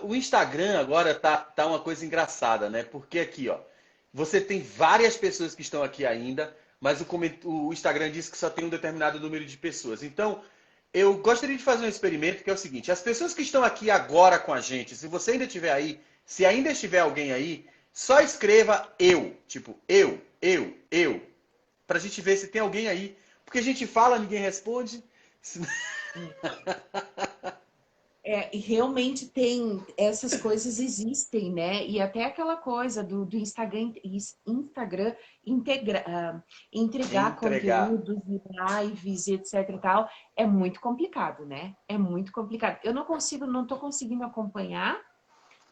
O Instagram agora tá uma coisa engraçada, né? Porque aqui, ó, você tem várias pessoas que estão aqui ainda, mas o Instagram diz que só tem um determinado número de pessoas. Então, eu gostaria de fazer um experimento que é o seguinte: as pessoas que estão aqui agora com a gente, se você ainda estiver aí, se ainda estiver alguém aí, só escreva eu, tipo eu, pra gente ver se tem alguém aí. Porque a gente fala, ninguém responde. E realmente tem, essas coisas existem, né? E até aquela coisa do Instagram entregar Entregar. conteúdos e lives, e etc e tal, é muito complicado, né? É muito complicado. Eu não tô conseguindo acompanhar,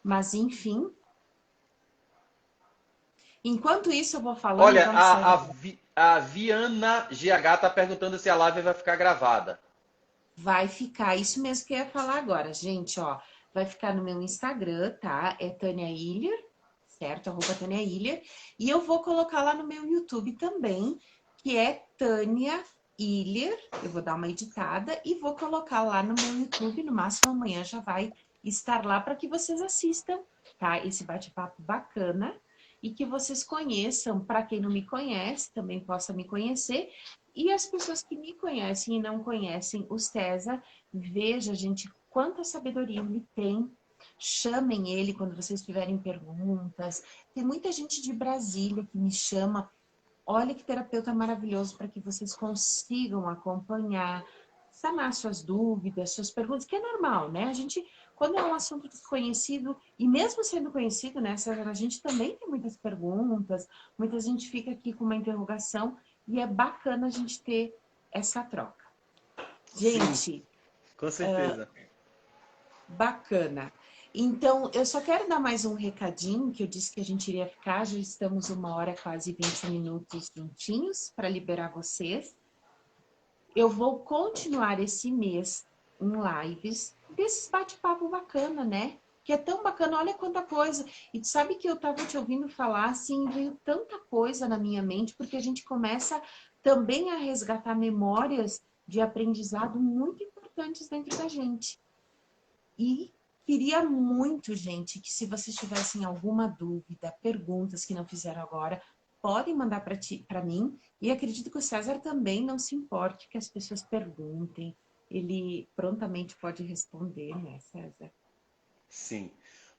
mas enfim. Enquanto isso, eu vou falando, Olha, enquanto o César a Viana GH tá perguntando se a live vai ficar gravada. vai ficar, isso mesmo que eu ia falar agora, gente, ó. Vai ficar no meu Instagram, tá? É Tânia Iller, certo? Arroba Tânia Iller. E eu vou colocar lá no meu YouTube também, que é Tânia Iller. Eu vou dar uma editada e vou colocar lá no meu YouTube. No máximo amanhã já vai estar lá para que vocês assistam, tá? Esse bate-papo bacana e que vocês conheçam. Para quem não me conhece, também possa me conhecer. E as pessoas que me conhecem e não conhecem o César, veja, gente, quanta sabedoria ele tem. Chamem ele quando vocês tiverem perguntas. Tem muita gente de Brasília que me chama. Olha que terapeuta maravilhoso para que vocês consigam acompanhar, sanar suas dúvidas, suas perguntas, que é normal, né? A gente, quando é um assunto desconhecido, e mesmo sendo conhecido, né, César, a gente também tem muitas perguntas, muita gente fica aqui com uma interrogação, e é bacana a gente ter essa troca. Sim, Gente, com certeza. bacana. Então, eu só quero dar mais um recadinho, que eu disse que a gente iria ficar, já estamos 1 hora, quase 20 minutos juntinhos, para liberar vocês. Eu vou continuar esse mês em lives desses bate-papo bacana, né? Que é tão bacana, olha quanta coisa. E tu sabe que eu tava te ouvindo falar, assim, veio tanta coisa na minha mente, porque a gente começa também a resgatar memórias de aprendizado muito importantes dentro da gente. E queria muito, gente, que se vocês tivessem alguma dúvida, perguntas que não fizeram agora, podem mandar para mim. E acredito que o César também não se importe que as pessoas perguntem. Ele prontamente pode responder, né, César? Sim.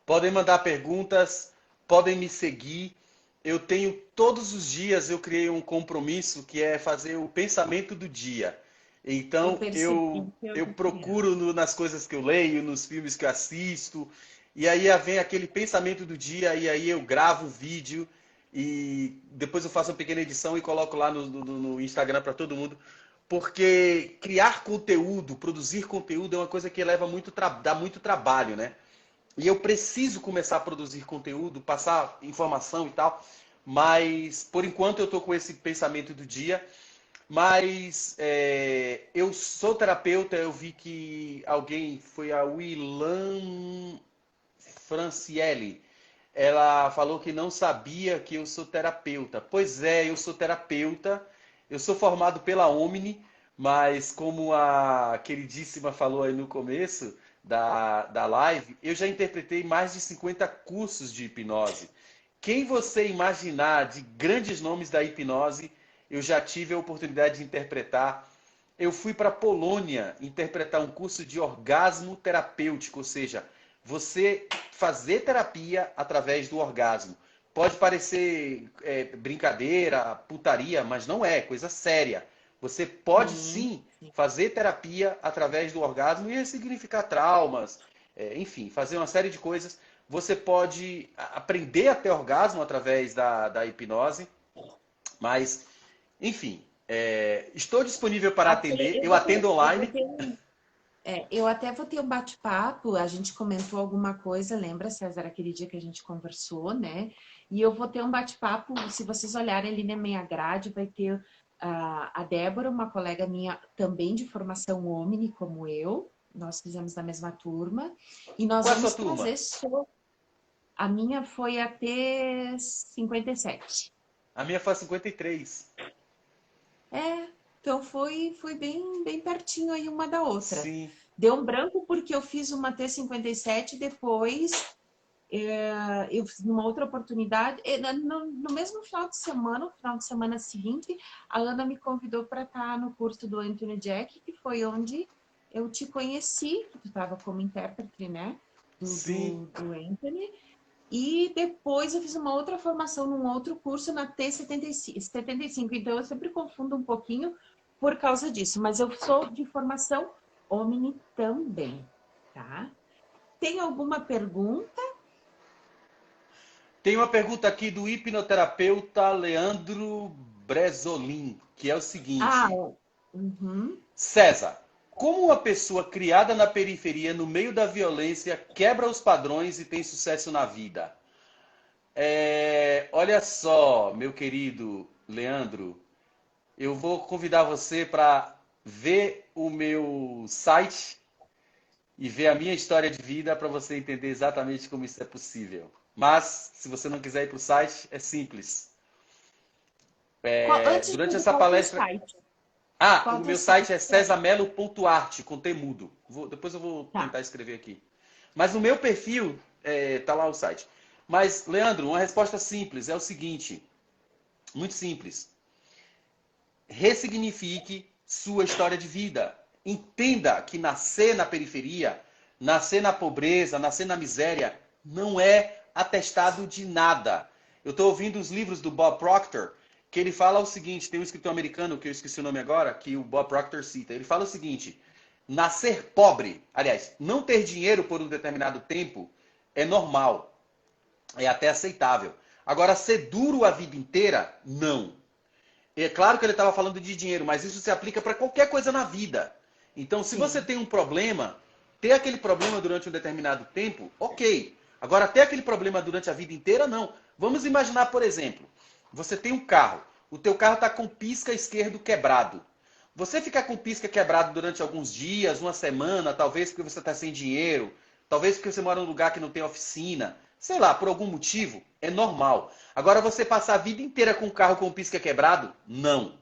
Podem mandar perguntas, podem me seguir. Eu tenho todos os dias eu criei um compromisso que é fazer o pensamento do dia. Eu Então percebi que eu eu tô criando. procuro nas coisas que eu leio, nos filmes que eu assisto, e aí vem aquele pensamento do dia e aí eu gravo um vídeo e depois eu faço uma pequena edição e coloco lá no Instagram para todo mundo. Porque criar conteúdo, produzir conteúdo é uma coisa que leva dá muito trabalho, né? E eu preciso começar a produzir conteúdo, passar informação e tal, mas por enquanto eu estou com esse pensamento do dia. Mas eu sou terapeuta, eu vi que alguém, foi a Willan Franciele, ela falou que não sabia que eu sou terapeuta. Pois é, eu sou terapeuta, eu sou formado pela Omni, mas como a queridíssima falou aí no começo da live, eu já interpretei mais de 50 cursos de hipnose. Quem você imaginar de grandes nomes da hipnose, eu já tive a oportunidade de interpretar. Eu fui para a Polônia interpretar um curso de orgasmo terapêutico, ou seja, você fazer terapia através do orgasmo. Pode parecer brincadeira, putaria, mas não é, coisa séria. Você pode Sim, sim sim. fazer terapia através do orgasmo e ressignificar traumas, enfim, fazer uma série de coisas. Você pode aprender a ter orgasmo através da hipnose, mas, enfim, estou disponível para Até atender. Eu atendo eu vou online. ter eu até vou ter um bate-papo, a gente comentou alguma coisa, lembra, César, aquele dia que a gente conversou, né? E eu vou ter um bate-papo, se vocês olharem ali na minha grade, vai ter a Débora, uma colega minha também de formação Omni, como eu, nós fizemos na mesma turma, e nós Qual é a sua vamos turma? trazer a minha foi até 57. A minha foi a 53. Então foi bem pertinho aí uma da outra. Sim. Deu um branco porque eu fiz uma T57 depois eu fiz numa outra oportunidade, no mesmo final de semana, no final de semana seguinte, a Ana me convidou para estar no curso do Anthony Jack, que foi onde eu te conheci, que tu estava como intérprete, né? Sim. Do Anthony. E depois eu fiz uma outra formação num outro curso na T75. Então eu sempre confundo um pouquinho por causa disso. Mas eu sou de formação Omni também, tá? Tem alguma pergunta? Tem uma pergunta aqui do hipnoterapeuta Leandro Bresolin, que é o Ah, seguinte: uhum. César, como uma pessoa criada na periferia, no meio da violência, quebra os padrões e tem sucesso na vida? Olha só, meu querido Leandro, eu vou convidar você para ver o meu site e ver a minha história de vida para você entender exatamente como isso é possível. Mas, se você não quiser ir para o site, é simples. Antes de Durante tudo, essa qual é o teu palestra. site? Ah, Qual é o o teu meu site site? é cesamelo.arte, com T mudo. Depois eu vou Tá. tentar escrever aqui. Mas no meu perfil, tá lá o site. Mas, Leandro, uma resposta simples é o seguinte: muito simples. Ressignifique sua história de vida. Entenda que nascer na periferia, nascer na pobreza, nascer na miséria, não é atestado de nada. Eu estou ouvindo os livros do Bob Proctor, que ele fala o seguinte: tem um escritor americano, que eu esqueci o nome agora, que o Bob Proctor cita. Ele fala o seguinte: nascer pobre, aliás, não ter dinheiro por um determinado tempo, é normal, é até aceitável. Agora, ser duro a vida inteira, não. É claro que ele estava falando de dinheiro, mas isso se aplica para qualquer coisa na vida. Então, se você Sim. tem um problema, ter aquele problema durante um determinado tempo, ok. Agora, ter aquele problema durante a vida inteira, não. Vamos imaginar, por exemplo, você tem um carro, o teu carro está com pisca esquerdo quebrado. Você ficar com pisca quebrado durante alguns dias, uma semana, talvez porque você está sem dinheiro, talvez porque você mora num lugar que não tem oficina, sei lá, por algum motivo, é normal. Agora, você passar a vida inteira com o carro com pisca quebrado? Não.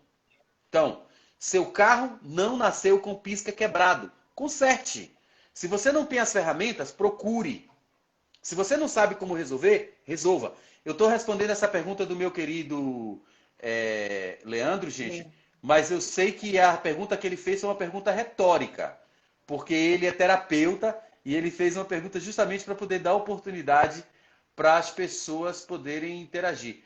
Então, seu carro não nasceu com pisca quebrado. Conserte. Se você não tem as ferramentas, procure. Se você não sabe como resolver, resolva. Eu estou respondendo essa pergunta do meu querido Leandro, gente, É. mas eu sei que a pergunta que ele fez é uma pergunta retórica, porque ele é terapeuta e ele fez uma pergunta justamente para poder dar oportunidade para as pessoas poderem interagir.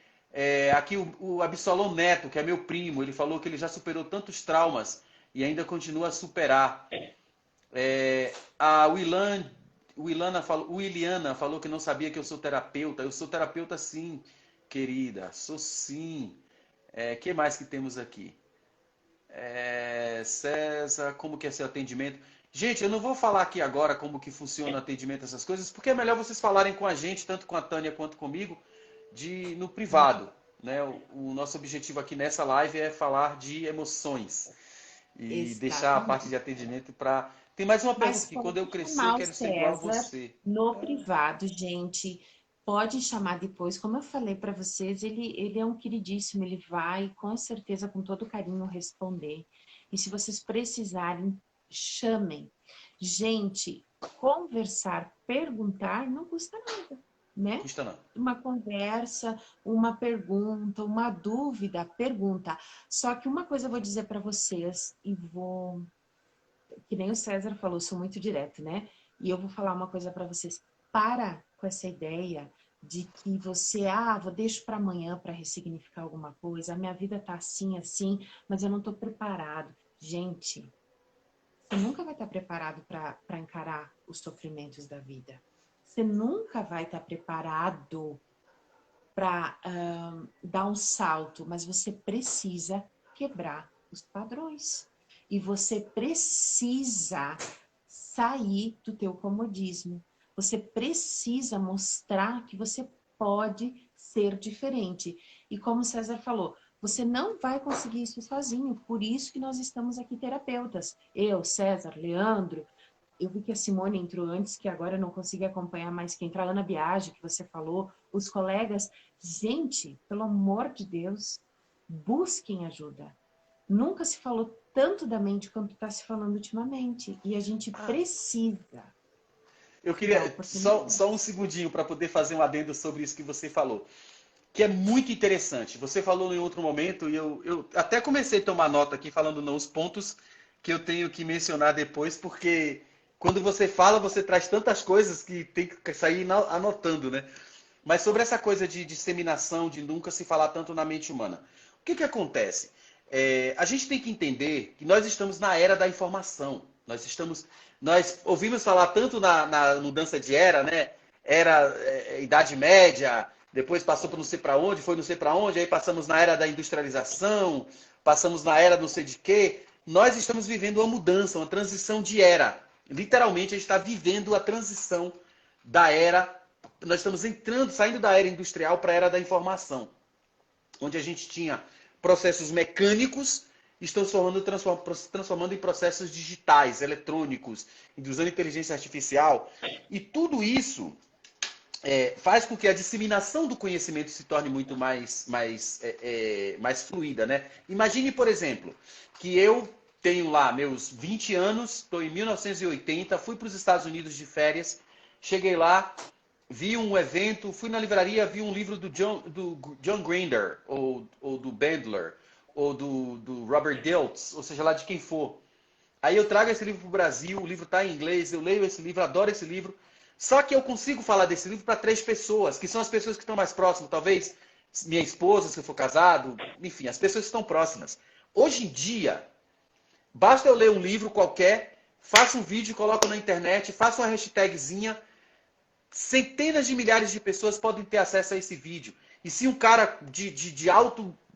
Aqui o Absolom Neto, que é meu primo, ele falou que ele já superou tantos traumas e ainda continua a superar. A Williana falou que não sabia que eu sou terapeuta. Eu sou terapeuta sim, querida. Sou sim. Que mais que temos aqui? César, como que é seu atendimento? Gente, eu não vou falar aqui agora como que funciona o atendimento, essas coisas, porque é melhor vocês falarem com a gente, tanto com a Tânia quanto comigo, no privado. Né? O nosso objetivo aqui nessa live é falar de emoções e deixar a parte Exatamente. de atendimento para. Tem mais uma pergunta Mas aqui. Quando eu pode crescer, chamar o quero ser igual a César você. no privado, gente. Pode chamar depois. Como eu falei para vocês, ele é um queridíssimo. Ele vai, com certeza, com todo carinho, responder. E se vocês precisarem, chamem. Gente, conversar, perguntar, não custa nada, né? Custa não. Uma conversa, uma pergunta, uma dúvida, pergunta. Só que uma coisa eu vou dizer para vocês, e vou que nem o César falou, sou muito direto, né? E eu vou falar uma coisa para vocês. Para com essa ideia de que você, vou deixo para amanhã para ressignificar alguma coisa, a minha vida tá assim, assim, mas eu não tô preparado. Gente, você nunca vai estar preparado para encarar os sofrimentos da vida. Você nunca vai estar preparado para dar um salto, mas você precisa quebrar os padrões. E você precisa sair do teu comodismo. Você precisa mostrar que você pode ser diferente. E como o César falou, você não vai conseguir isso sozinho. Por isso que nós estamos aqui terapeutas. Eu, César, Leandro. Eu vi que a Simone entrou antes, que agora eu não consigo acompanhar mais quem entra. A Ana Biagi, que você falou, os colegas. Gente, pelo amor de Deus, busquem ajuda. Nunca se falou tanto da mente quanto está se falando ultimamente. E a gente precisa Eu dar queria oportunidade. só um segundinho para poder fazer um adendo sobre isso que você falou, que é muito interessante. Você falou em outro momento e eu até comecei a tomar nota aqui falando não, os pontos que eu tenho que mencionar depois, porque quando você fala, você traz tantas coisas que tem que sair anotando, né? Mas sobre essa coisa de disseminação, de nunca se falar tanto na mente humana. O que acontece? A gente tem que entender que nós estamos na era da informação. Nós ouvimos falar tanto na mudança de era, né? Era Idade Média, depois passou por não sei para onde, foi não sei para onde, aí passamos na era da industrialização, passamos na era não sei de quê. Nós estamos vivendo uma mudança, uma transição de era. Literalmente, a gente está vivendo a transição da era. Nós estamos entrando, saindo da era industrial para a era da informação, onde a gente tinha processos mecânicos estão transformando em processos digitais, eletrônicos, usando inteligência artificial. E tudo isso faz com que a disseminação do conhecimento se torne muito mais fluida, né? Imagine, por exemplo, que eu tenho lá meus 20 anos, estou em 1980, fui para os Estados Unidos de férias, cheguei lá, vi um evento, fui na livraria, vi um livro do John Grinder, ou do Bandler, ou do Robert Dilts, ou seja lá de quem for. Aí eu trago esse livro para o Brasil, o livro está em inglês, eu leio esse livro, adoro esse livro. Só que eu consigo falar desse livro para 3 pessoas, que são as pessoas que estão mais próximas, talvez minha esposa, se eu for casado, enfim, as pessoas que estão próximas. Hoje em dia, basta eu ler um livro qualquer, faço um vídeo, coloco na internet, faço uma hashtagzinha, centenas de milhares de pessoas podem ter acesso a esse vídeo. E se um cara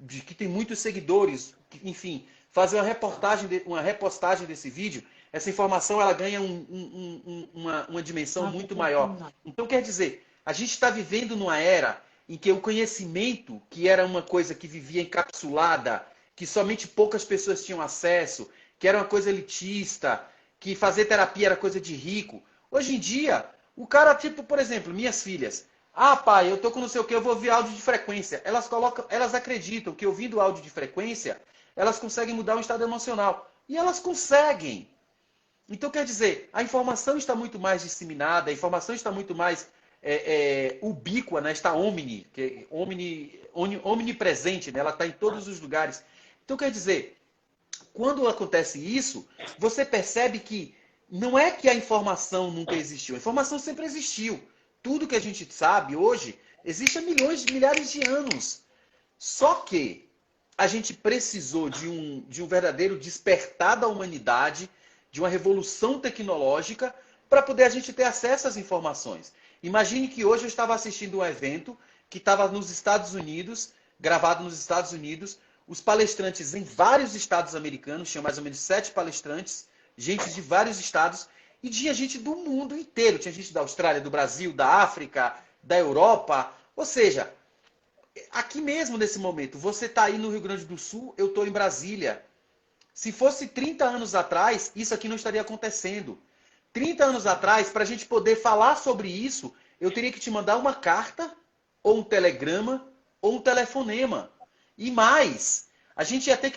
que tem muitos seguidores, enfim, fazer uma repostagem desse vídeo, essa informação ela ganha uma dimensão muito maior. Então, quer dizer, a gente está vivendo numa era em que o conhecimento, que era uma coisa que vivia encapsulada, que somente poucas pessoas tinham acesso, que era uma coisa elitista, que fazer terapia era coisa de rico. Hoje em dia, o cara, tipo, por exemplo, minhas filhas. Ah, pai, eu tô com não sei o que, eu vou ouvir áudio de frequência. Elas acreditam que ouvindo áudio de frequência, elas conseguem mudar o estado emocional. E elas conseguem. Então, quer dizer, a informação está muito mais disseminada, a informação está muito mais ubíqua, né? Está omnipresente, né? Ela está em todos os lugares. Então, quer dizer, quando acontece isso, você percebe que não é que a informação nunca existiu, a informação sempre existiu. Tudo que a gente sabe hoje existe há milhares de anos. Só que a gente precisou de um verdadeiro despertar da humanidade, de uma revolução tecnológica, para poder a gente ter acesso às informações. Imagine que hoje eu estava assistindo um evento que estava nos Estados Unidos, gravado nos Estados Unidos, os palestrantes em vários estados americanos, tinha mais ou menos 7 palestrantes, gente de vários estados, e tinha gente do mundo inteiro. Tinha gente da Austrália, do Brasil, da África, da Europa. Ou seja, aqui mesmo nesse momento, você está aí no Rio Grande do Sul, eu estou em Brasília. Se fosse 30 anos atrás, isso aqui não estaria acontecendo. 30 anos atrás, para a gente poder falar sobre isso, eu teria que te mandar uma carta, ou um telegrama, ou um telefonema. E mais, eu ia ter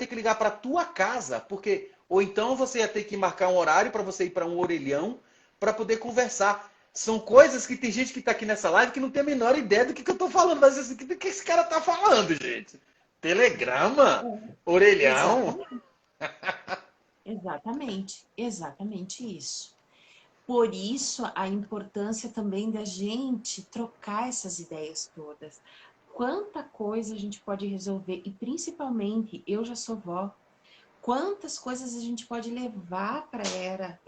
que ligar para a tua casa, porque ou então você ia ter que marcar um horário para você ir para um orelhão para poder conversar. São coisas que tem gente que está aqui nessa live que não tem a menor ideia do que eu estou falando. Mas assim, do que esse cara está falando, gente? Telegrama? Orelhão? Exatamente isso. Por isso, a importância também da gente trocar essas ideias todas. Quanta coisa a gente pode resolver, e principalmente, eu já sou vó, quantas coisas a gente pode levar para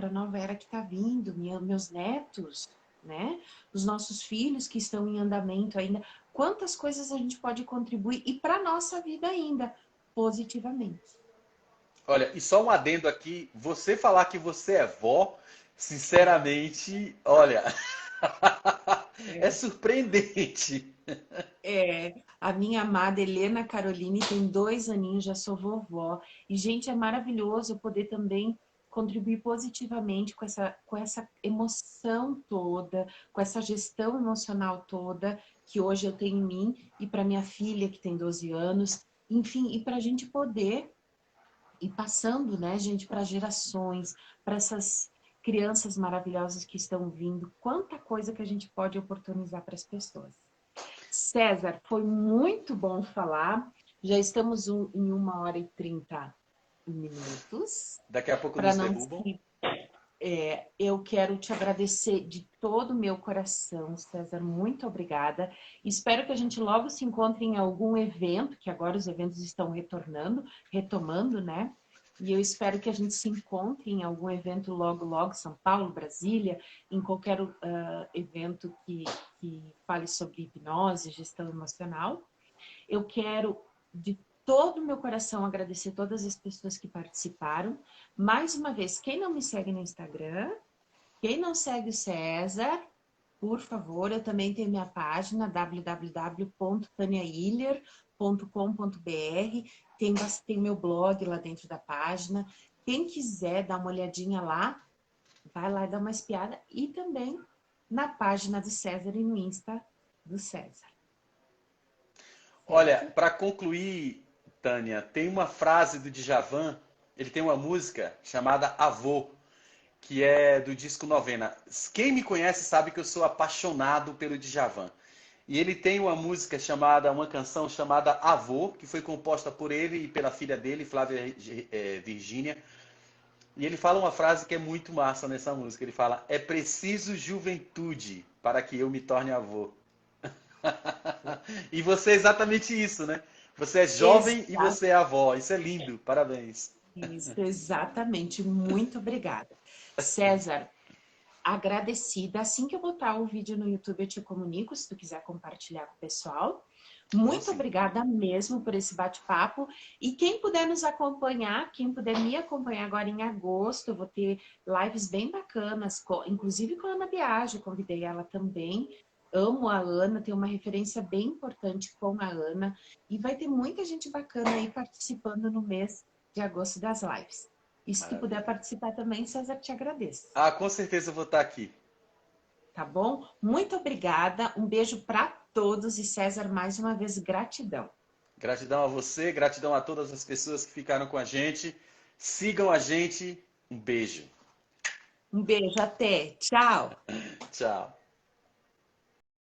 a nova era que está vindo, meus netos, né? Os nossos filhos que estão em andamento ainda, quantas coisas a gente pode contribuir e para a nossa vida ainda, positivamente. Olha, e só um adendo aqui, você falar que você é vó, sinceramente, olha, é surpreendente. A minha amada Helena Caroline tem 2 aninhos, já sou vovó. E, gente, é maravilhoso eu poder também contribuir positivamente com essa emoção toda, com essa gestão emocional toda que hoje eu tenho em mim e para minha filha que tem 12 anos. Enfim, e para a gente poder ir passando, né, gente, para gerações, para essas crianças maravilhosas que estão vindo. Quanta coisa que a gente pode oportunizar para as pessoas. César, foi muito bom falar. Já estamos em 1h30. Daqui a pouco Para nos não derrubam. eu quero te agradecer de todo o meu coração, César. Muito obrigada. Espero que a gente logo se encontre em algum evento, que agora os eventos estão retomando, né? E eu espero que a gente se encontre em algum evento logo, logo, São Paulo, Brasília, em qualquer evento que fale sobre hipnose, gestão emocional. Eu quero, de todo o meu coração, agradecer todas as pessoas que participaram. Mais uma vez, quem não me segue no Instagram, quem não segue o César, por favor, eu também tenho minha página www.taniailler.com.br, tem meu blog lá dentro da página. Quem quiser dar uma olhadinha lá, vai lá e dá uma espiada. E também na página do César e no Insta do César. Olha, Certo? para concluir, Tânia, tem uma frase do Djavan, ele tem uma música chamada Avô, que é do disco Novena. Quem me conhece sabe que eu sou apaixonado pelo Djavan. E ele tem uma canção chamada Avô, que foi composta por ele e pela filha dele, Flávia Virgínia. E ele fala uma frase que é muito massa nessa música. Ele fala: é preciso juventude para que eu me torne avô. E você é exatamente isso, né? Você é jovem e Exato. você é avó. Isso é lindo. Parabéns. Isso, exatamente. Muito obrigada. César, agradecida. Assim que eu botar o vídeo no YouTube, eu te comunico, se tu quiser compartilhar com o pessoal. Vou Muito sim. obrigada mesmo por esse bate-papo. E quem puder nos acompanhar, quem puder me acompanhar agora em agosto, eu vou ter lives bem bacanas, inclusive com a Ana Biagio, convidei ela também. Amo a Ana, tenho uma referência bem importante com a Ana. E vai ter muita gente bacana aí participando no mês de agosto das lives. E se tu puder Maravilha. participar também, César, te agradeço. Ah, com certeza eu vou estar aqui. Tá bom? Muito obrigada. Um beijo para todos e César, mais uma vez, gratidão. Gratidão a você, gratidão a todas as pessoas que ficaram com a gente. Sigam a gente. Um beijo. Um beijo, até. Tchau. Tchau.